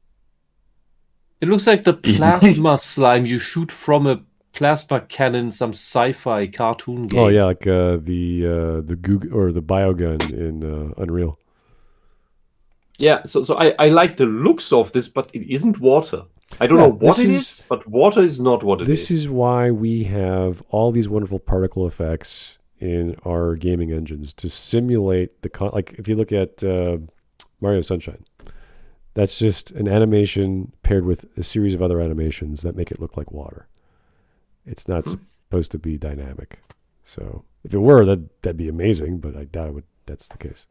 It looks like the plasma slime you shoot from a plasma cannon, some sci-fi cartoon game. Oh yeah, like the Goog or the biogun in Unreal. Yeah, so I like the looks of this, but it isn't water. I don't Yeah, know what this it is- is, but water is not what it is. This is why we have all these wonderful particle effects in our gaming engines to simulate the like if you look at Mario Sunshine, that's just an animation paired with a series of other animations that make it look like water. It's not supposed to be dynamic. So if it were, that'd be amazing, but I doubt that's the case.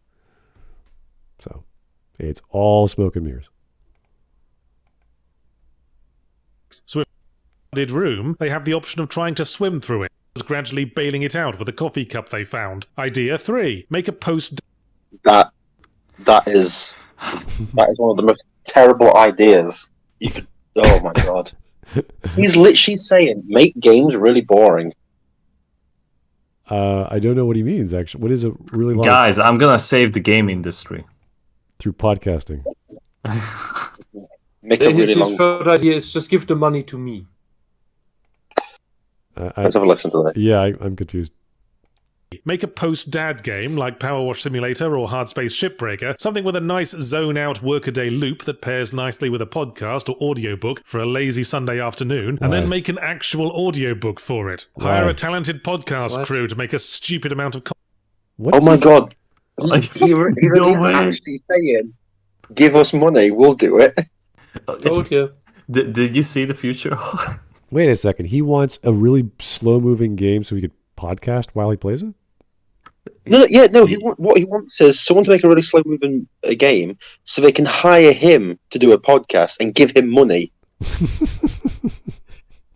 So it's all smoke and mirrors. So if in a room, they have the option of trying to swim through it, gradually bailing it out with a coffee cup they found. Idea 3. Make a post That is one of the most terrible ideas you could. Oh my god! He's literally saying make games really boring. I don't know what he means, actually. What is a really long... Guys, I'm gonna save the game industry. Through podcasting. Make a really His long. third idea is just give the money to me. Let's have a listen to that. Yeah, I'm confused. Make a post-dad game like Power Wash Simulator or Hardspace Shipbreaker, something with a nice zone-out workaday loop that pairs nicely with a podcast or audiobook for a lazy Sunday afternoon, and then make an actual audiobook for it. Hire a talented podcast crew to make a stupid amount of Oh my god! Like, He really no is way. actually saying, "Give us money, we'll do it." Told you. Did you see the future? Wait a second. He wants a really slow-moving game so he could podcast while he plays it? No. What he wants is someone to make a really slow-moving game, so they can hire him to do a podcast and give him money.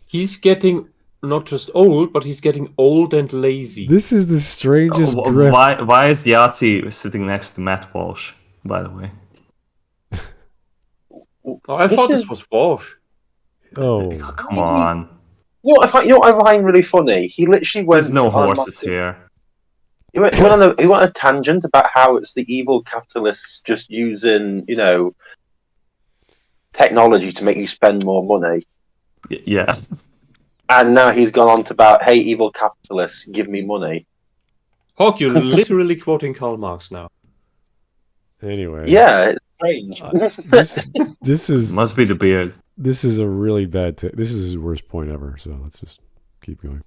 He's getting not just old, but he's getting old and lazy. This is the strangest grift. Why is Yahtzee sitting next to Matt Walsh, by the way? Oh, I thought this was Walsh. Oh, Come on. You know what I find really funny? He literally went. There's no on horses here. He went on a tangent about how it's the evil capitalists just using, technology to make you spend more money. Yeah. And now he's gone on to about, hey, evil capitalists, give me money. Hawk, you're literally quoting Karl Marx now. Anyway. Yeah, it's strange. This is Must be the beard. This is a really bad. This is his worst point ever. So let's just keep going.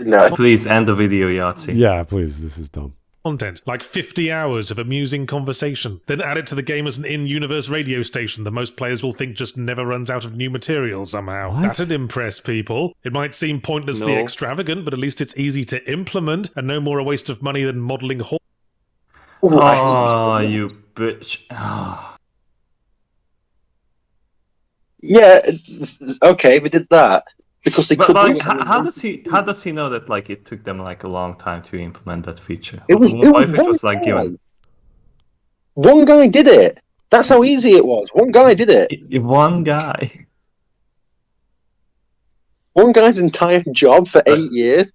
No. Please end the video, Yahtzee. Yeah, please. This is dumb. Content, like 50 hours of amusing conversation. Then add it to the game as an in-universe radio station that most players will think just never runs out of new material somehow. What? That'd impress people. It might seem pointlessly No. extravagant, but at least it's easy to implement, and no more a waste of money than modelling Oh, you bitch. Yeah, okay, we did that. Because they But could like, do how does he know that like it took them like a long time to implement that feature? It was What if it one was like guy. given One guy did it. That's how easy it was. One guy did it. one guy? One guy's entire job for 8 years.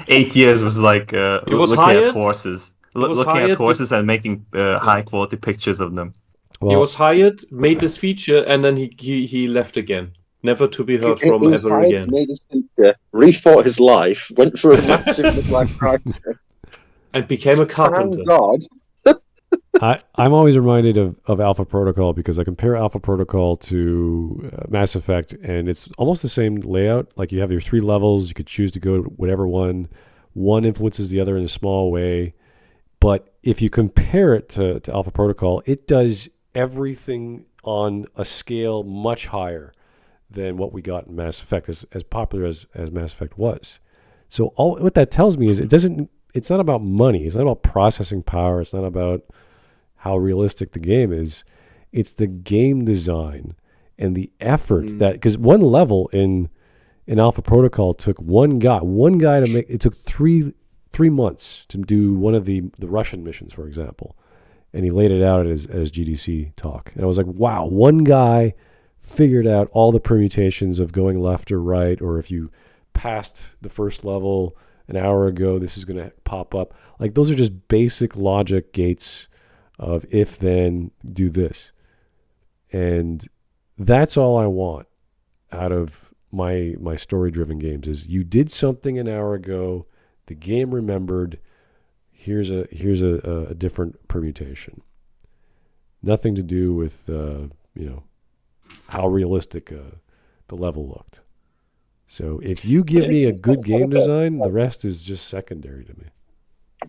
8 years was like was looking hired. at horses, was looking hired at horses and making high quality pictures of them. He was hired, made this feature, and then he left again. Never to be heard from He was ever hired, again. Made his feature, rethought his life, went through a massive midlife crisis. And became a carpenter. Thank God. I'm always reminded of Alpha Protocol because I compare Alpha Protocol to Mass Effect, and it's almost the same layout. Like you have your 3 levels, you could choose to go to whatever one. One influences the other in a small way. But if you compare it to Alpha Protocol, it does everything on a scale much higher than what we got in Mass Effect, as popular as Mass Effect was. So what that tells me is it's not about money. It's not about processing power. It's not about how realistic the game is. It's the game design and the effort that, because one level in Alpha Protocol took one guy to make. It took three months to do one of the Russian missions, for example, and he laid it out as GDC talk. And I was like, wow, one guy figured out all the permutations of going left or right, or if you passed the first level an hour ago, this is going to pop up. Like those are just basic logic gates of if then do this. And that's all I want out of my story-driven games is you did something an hour ago, the game remembered, here's a different permutation. Nothing to do with how realistic the level looked. So if you give me a good game design, the rest is just secondary to me.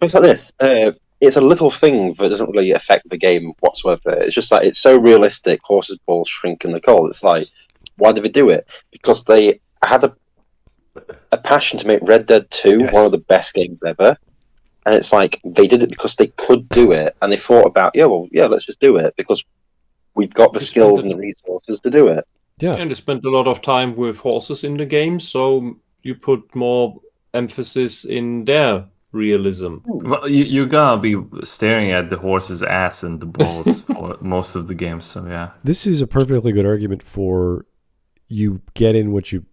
It's like this. It's a little thing that doesn't really affect the game whatsoever. It's just like, it's so realistic, horses, balls, shrink in the cold. It's like, why did they do it? Because they had a passion to make Red Dead 2 one of the best games ever. And it's like, they did it because they could do it. And they thought about, let's just do it because we've got the skills and the resources to do it. Yeah. And they spent a lot of time with horses in the game, so you put more emphasis in their realism. Well, you gotta be staring at the horse's ass and the balls for most of the game. So yeah, this is a perfectly good argument for you get in what you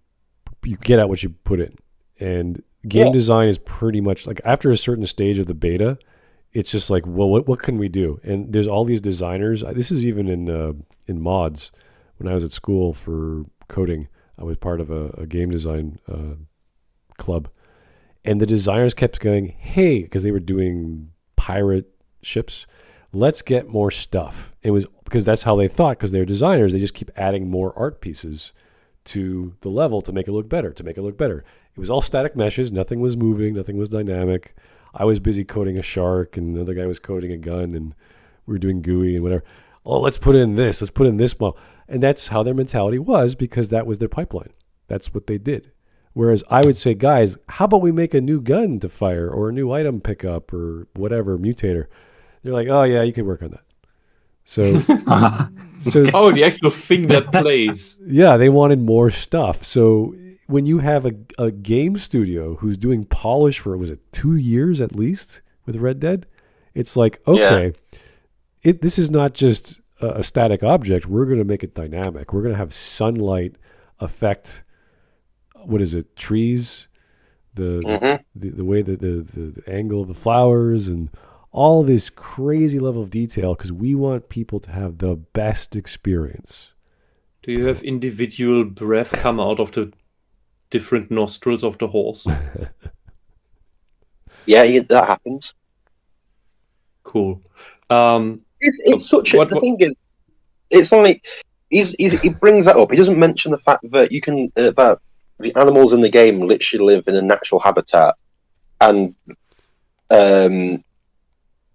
get out what you put in, and game design is pretty much like after a certain stage of the beta, it's just like, well, what can we do? And there's all these designers. This is even in mods. When I was at school for coding, I was part of a game design club. And the designers kept going, hey, because they were doing pirate ships, let's get more stuff. It was because that's how they thought, because they're designers. They just keep adding more art pieces to the level to make it look better, It was all static meshes. Nothing was moving. Nothing was dynamic. I was busy coding a shark, and another guy was coding a gun, and we were doing GUI and whatever. Oh, let's put in this model. And that's how their mentality was, because that was their pipeline. That's what they did. Whereas I would say, guys, how about we make a new gun to fire or a new item pickup or whatever, mutator. They're like, oh, yeah, you can work on that. So, the actual thing that plays. Yeah, they wanted more stuff. So when you have a game studio who's doing polish for, was it 2 years at least with Red Dead? It's like, okay, this is not just a static object. We're going to make it dynamic. We're going to have sunlight affect, trees, the way that the angle of the flowers and all this crazy level of detail because we want people to have the best experience. Do you have individual breath come out of the different nostrils of the horse? Yeah, that happens. Cool. It's such a the thing is, it's like he brings that up. He doesn't mention the fact that you can that the animals in the game literally live in a natural habitat and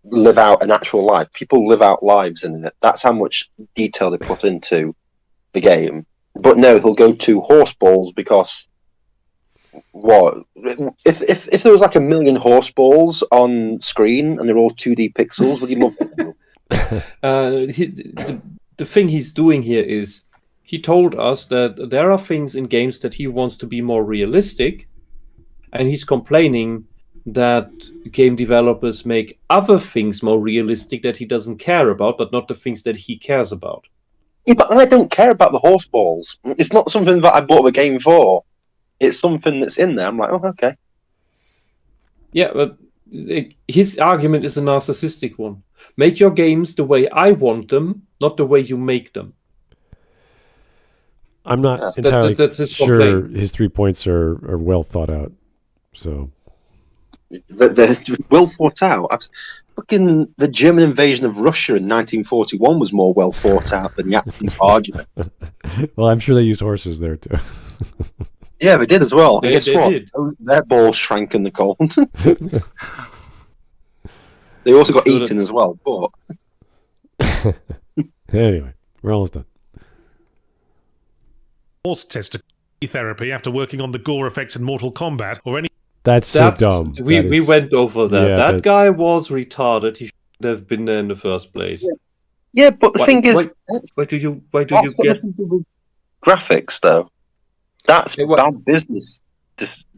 live out an actual life. People live out lives in it. That's how much detail they put into the game. But no, he'll go to horse balls because what if there was like 1 million horse balls on screen and they're all 2D pixels? Would you love it? The thing he's doing here is he told us that there are things in games that he wants to be more realistic, and he's complaining that game developers make other things more realistic that he doesn't care about, but not the things that he cares about. Yeah, but I don't care about the horse balls. It's not something that I bought the game for. It's something that's in there. I'm like, oh, okay. Yeah, but his argument is a narcissistic one. Make your games the way I want them, not the way you make them. I'm not entirely sure complaint. His 3 points are well thought out. So they're well thought out. Fucking the German invasion of Russia in 1941 was more well thought out than Yahtzee's argument. Well, I'm sure they used horses there too. Yeah, they did as well. And guess what? Did. Their balls shrank in the cold. They also got eaten as well. But anyway, we're almost done. Horse test therapy after working on the gore effects in Mortal Kombat or any. That's so dumb. We went over that. Yeah, that guy was retarded. He should have been there in the first place. Yeah, but the thing is, why do you get graphics though? That's bad business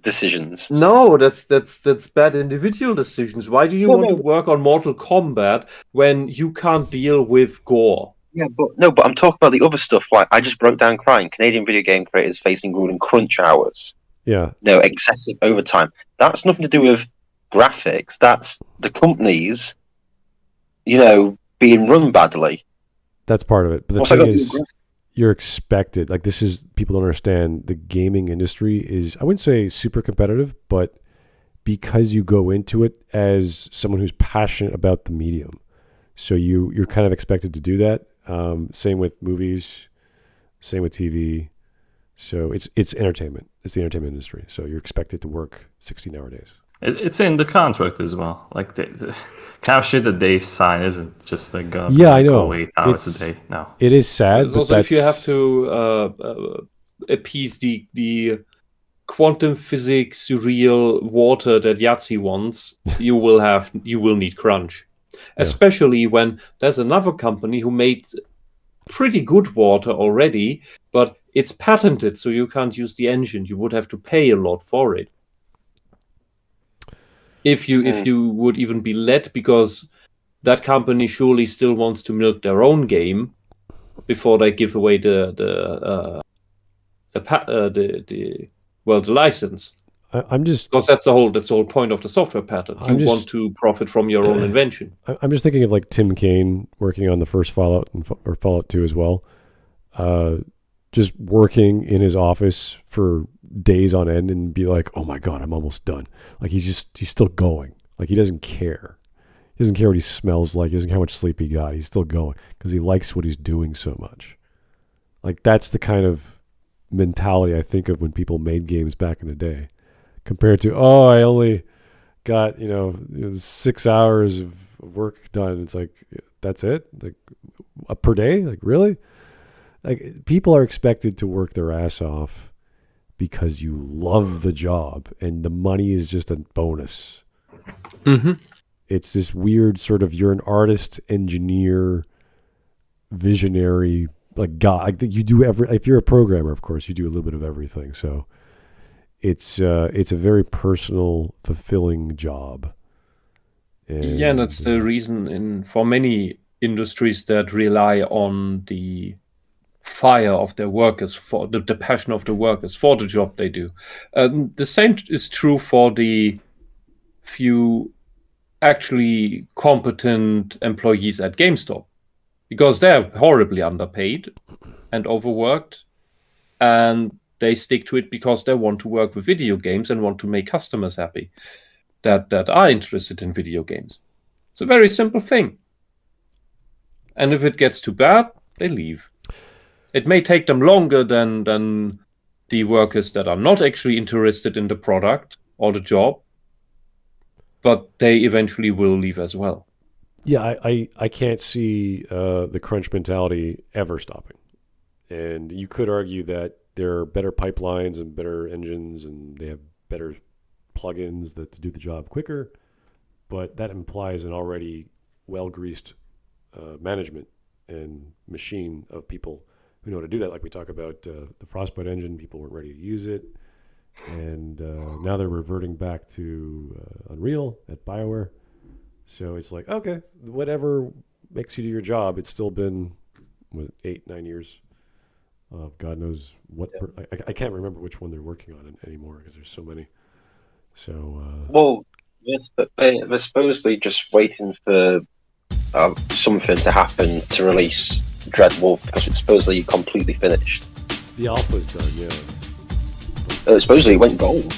decisions. No, that's bad individual decisions. Why do you want to work on Mortal Kombat when you can't deal with gore? Yeah, but I'm talking about the other stuff. Like I just broke down crying. Canadian video game creators facing grueling crunch hours. Yeah. No, excessive overtime. That's nothing to do with graphics. That's the companies, being run badly. That's part of it. But the thing is, you're expected. Like this is people don't understand. The gaming industry is, I wouldn't say super competitive, but because you go into it as someone who's passionate about the medium, so you're kind of expected to do that. Same with movies, same with TV. So it's entertainment. It's the entertainment industry. So you're expected to work 16-hour days. It's in the contract as well. Like the kind of shit that they sign isn't just like I know. Go 8 hours a day. No, it is sad. But also, if you have to appease the quantum physics real water that Yahtzee wants, you will need crunch. Especially when there's another company who made pretty good water already, but it's patented, so you can't use the engine. You would have to pay a lot for it. If you would even be let, because that company surely still wants to milk their own game before they give away the license. I'm just because that's the whole point of the software patent. You want to profit from your own invention. I'm just thinking of like Tim Kaine working on the first Fallout or Fallout 2 as well. Just working in his office for days on end and be like, oh my God, I'm almost done. Like he's still going. Like he doesn't care. He doesn't care what he smells like. He doesn't care how much sleep he got. He's still going because he likes what he's doing so much. Like that's the kind of mentality I think of when people made games back in the day. Compared to, I only got, 6 hours of work done. It's like, that's it? Like per day? Like really? Like people are expected to work their ass off because you love the job and the money is just a bonus. Mm-hmm. It's this weird sort of, you're an artist, engineer, visionary, like God. Like you do if you're a programmer, of course, you do a little bit of everything. So it's a very personal, fulfilling job. And that's the reason for many industries that rely on the fire of their workers, for the passion of the workers for the job they do. The same is true for the few actually competent employees at GameStop, because they're horribly underpaid and overworked, and they stick to it because they want to work with video games and want to make customers happy that are interested in video games. It's a very simple thing. And if it gets too bad, they leave. It may take them longer than the workers that are not actually interested in the product or the job, but they eventually will leave as well. Yeah, I can't see the crunch mentality ever stopping. And you could argue that there are better pipelines and better engines, and they have better plugins that to do the job quicker, but that implies an already well-greased management and machine of people who know how to do that. Like we talk about the Frostbite engine, people weren't ready to use it, and now they're reverting back to Unreal at BioWare. So it's like, okay, whatever makes you do your job. It's still been 8-9 years of God knows what. I can't remember which one they're working on anymore because there's so many. So well, yes, but they're supposedly just waiting for something to happen to release Dreadwolf, because it's supposedly completely finished. The alpha's done, yeah. Supposedly it went gold.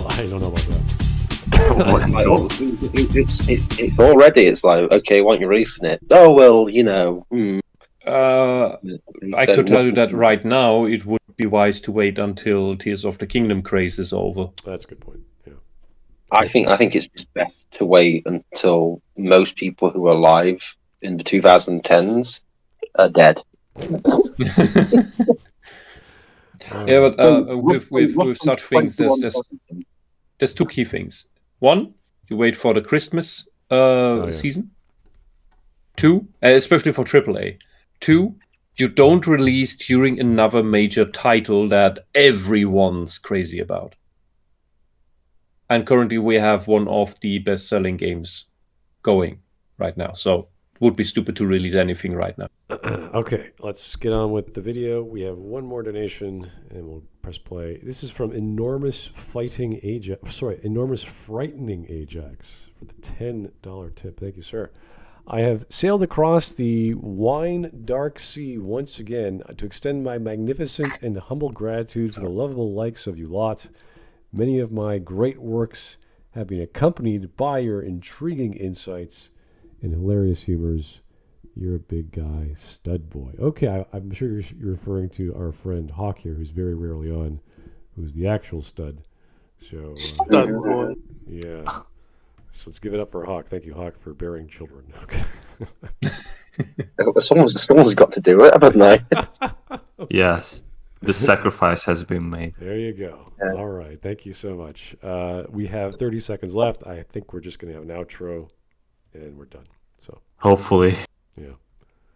I don't know about that. It's already. It's like, okay, why aren't you releasing it? Oh well, you know. I could tell you that right now it would be wise to wait until Tears of the Kingdom craze is over. That's a good point. Yeah. I think it's just best to wait until most people who are alive in the 2010s are dead. Yeah, but with such things, there's two key things. One, you wait for the Christmas season. Two, especially for AAA. Two, you don't release during another major title that everyone's crazy about. And currently we have one of the best-selling games going right now. So it would be stupid to release anything right now. Okay, let's get on with the video. We have one more donation, and we'll press play. This is from Enormous Frightening Ajax for the $10 tip. Thank you, sir. I have sailed across the wine dark sea once again to extend my magnificent and humble gratitude for the lovable likes of you lot. Many of my great works have been accompanied by your intriguing insights and hilarious humors. You're a big guy, stud boy. Okay, I'm sure you're referring to our friend Hawk here, who's very rarely on, who's the actual stud. So, Stud boy. Yeah. So let's give it up for Hawk. Thank you, Hawk, for bearing children. Someone's got to do it, haven't they? Yes. The sacrifice has been made. There you go. Yeah. All right. Thank you so much. We have 30 seconds left. I think we're just going to have an outro, and we're done. So hopefully. Yeah.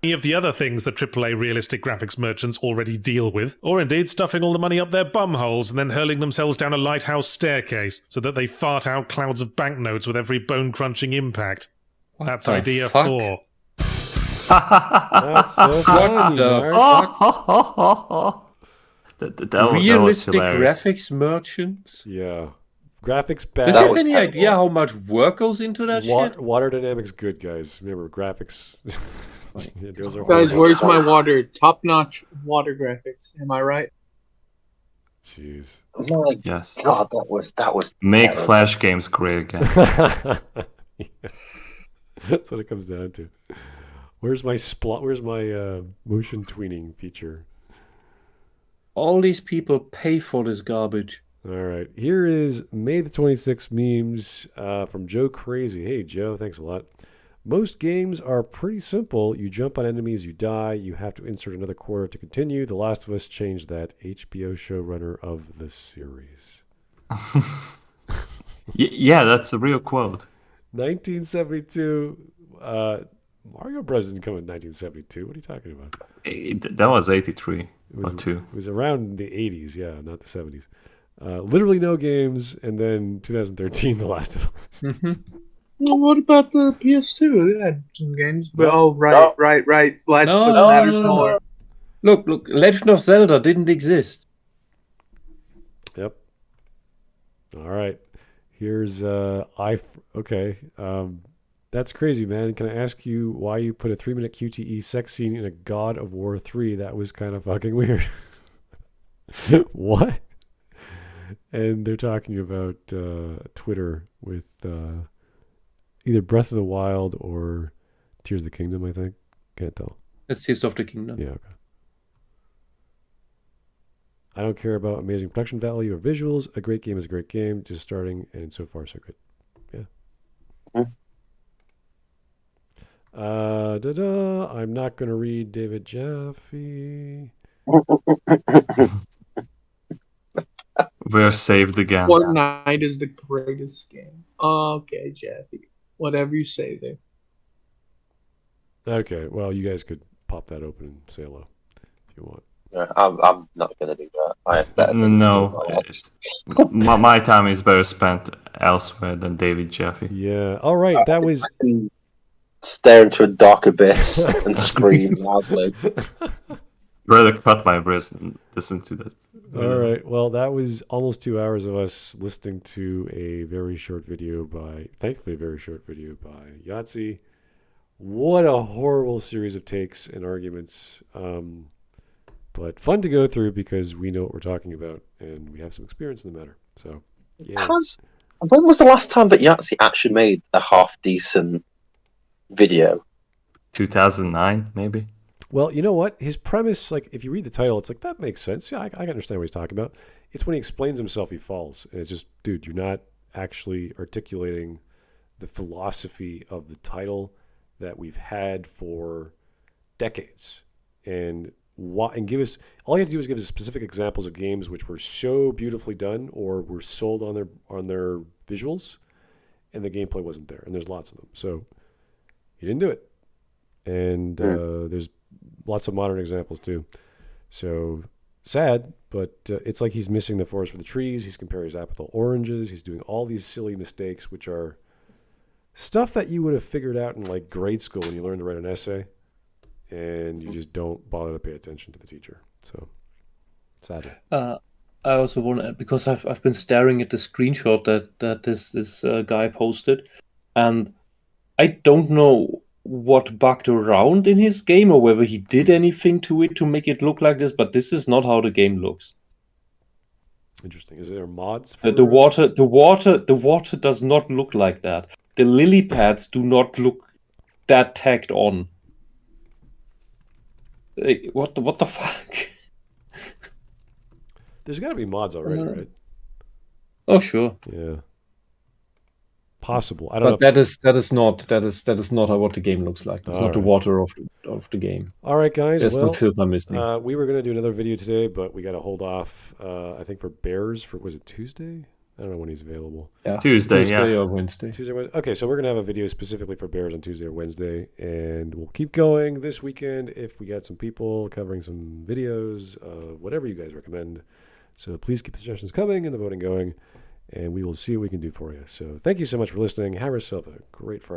Any of the other things that AAA realistic graphics merchants already deal with, or indeed stuffing all the money up their bumholes and then hurling themselves down a lighthouse staircase so that they fart out clouds of banknotes with every bone-crunching impact. That's idea 4. That's so funny, Mark. That Realistic was hilarious. graphics merchants? Yeah. Graphics bad. Does you have any idea how much work goes into that shit? Water dynamics good, guys. Remember, graphics... Yeah, those are Guys, horrible. where's my water? Top-notch water graphics. Am I right? Jeez. My Yes. God, that was Make terrible. Flash games great again. Yeah. That's what it comes down to. Where's my Where's my motion tweening feature? All these people pay for this garbage. All right. Here is May the 26th memes from Joe Crazy. Hey, Joe. Thanks a lot. Most games are pretty simple. You jump on enemies, you die, you have to insert another quarter to continue. The Last of Us changed that. HBO showrunner of the series. Yeah, that's a real quote. 1972. Mario Bros. Didn't come in 1972. What are you talking about? That was 83 or 2. It was around the 80s, yeah, not the 70s. Literally no games, and then 2013, The Last of Us. Well, what about the PS2? They had some games. But, No. right. Last of Us matters more. Look, Legend of Zelda didn't exist. Yep. All right. Here's okay. That's crazy, man. Can I ask you why you put a 3-minute QTE sex scene in a God of War 3? That was kind of fucking weird. What? And they're talking about Twitter with either Breath of the Wild or Tears of the Kingdom, I think. Can't tell. It's Tears of the Kingdom. Yeah, okay. I don't care about amazing production value or visuals. A great game is a great game, just starting, and so far so good. Yeah. I'm not going to read David Jaffe. We're saved again. Fortnite is the greatest game. Okay, Jaffe. Whatever you say there. Okay, well, you guys could pop that open and say hello if you want. I'm not going to do that. I have better things No, to do. my time is better spent elsewhere than David Jaffe. Yeah, all right, that was... I can stare into a dark abyss and scream loudly. Rather cut my wrist and listen to that. All right, well, that was almost 2 hours of us listening to a very short video thankfully a very short video by Yahtzee. What a horrible series of takes and arguments. But fun to go through because we know what we're talking about and we have some experience in the matter. So, yeah. When was the last time that Yahtzee actually made a half-decent video? 2009, maybe? Well, you know what? His premise, like, if you read the title, it's like, that makes sense. Yeah, I can understand what he's talking about. It's when he explains himself, he falls. And it's just, dude, you're not actually articulating the philosophy of the title that we've had for decades. And give us, all you have to do is give us specific examples of games which were so beautifully done or were sold on their visuals, and the gameplay wasn't there. And there's lots of them. So he didn't do it. And there's lots of modern examples too. So sad, but it's like he's missing the forest for the trees. He's comparing his apple to oranges. He's doing all these silly mistakes, which are stuff that you would have figured out in like grade school when you learned to write an essay, and you just don't bother to pay attention to the teacher. So sadly. I also want to, because I've been staring at the screenshot that this guy posted, and I don't know what bugged around in his game or whether he did anything to it to make it look like this, but this is not how the game looks. Interesting. Is there mods for the water does not look like that. The lily pads do not look that tacked on. What the fuck? There's got to be mods already, right? Oh sure. Yeah. Possible. I don't know. But that is not what the game looks like. It's not the water of the game. All right, guys. There's no filter missing. We were going to do another video today, but we got to hold off. I think for Bears was it Tuesday? I don't know when he's available. Yeah. Tuesday or Wednesday. Tuesday, Wednesday. Okay, so we're going to have a video specifically for Bears on Tuesday or Wednesday, and we'll keep going this weekend if we got some people covering some videos, whatever you guys recommend. So please keep the suggestions coming and the voting going, and we will see what we can do for you. So thank you so much for listening. Have yourself a great Friday.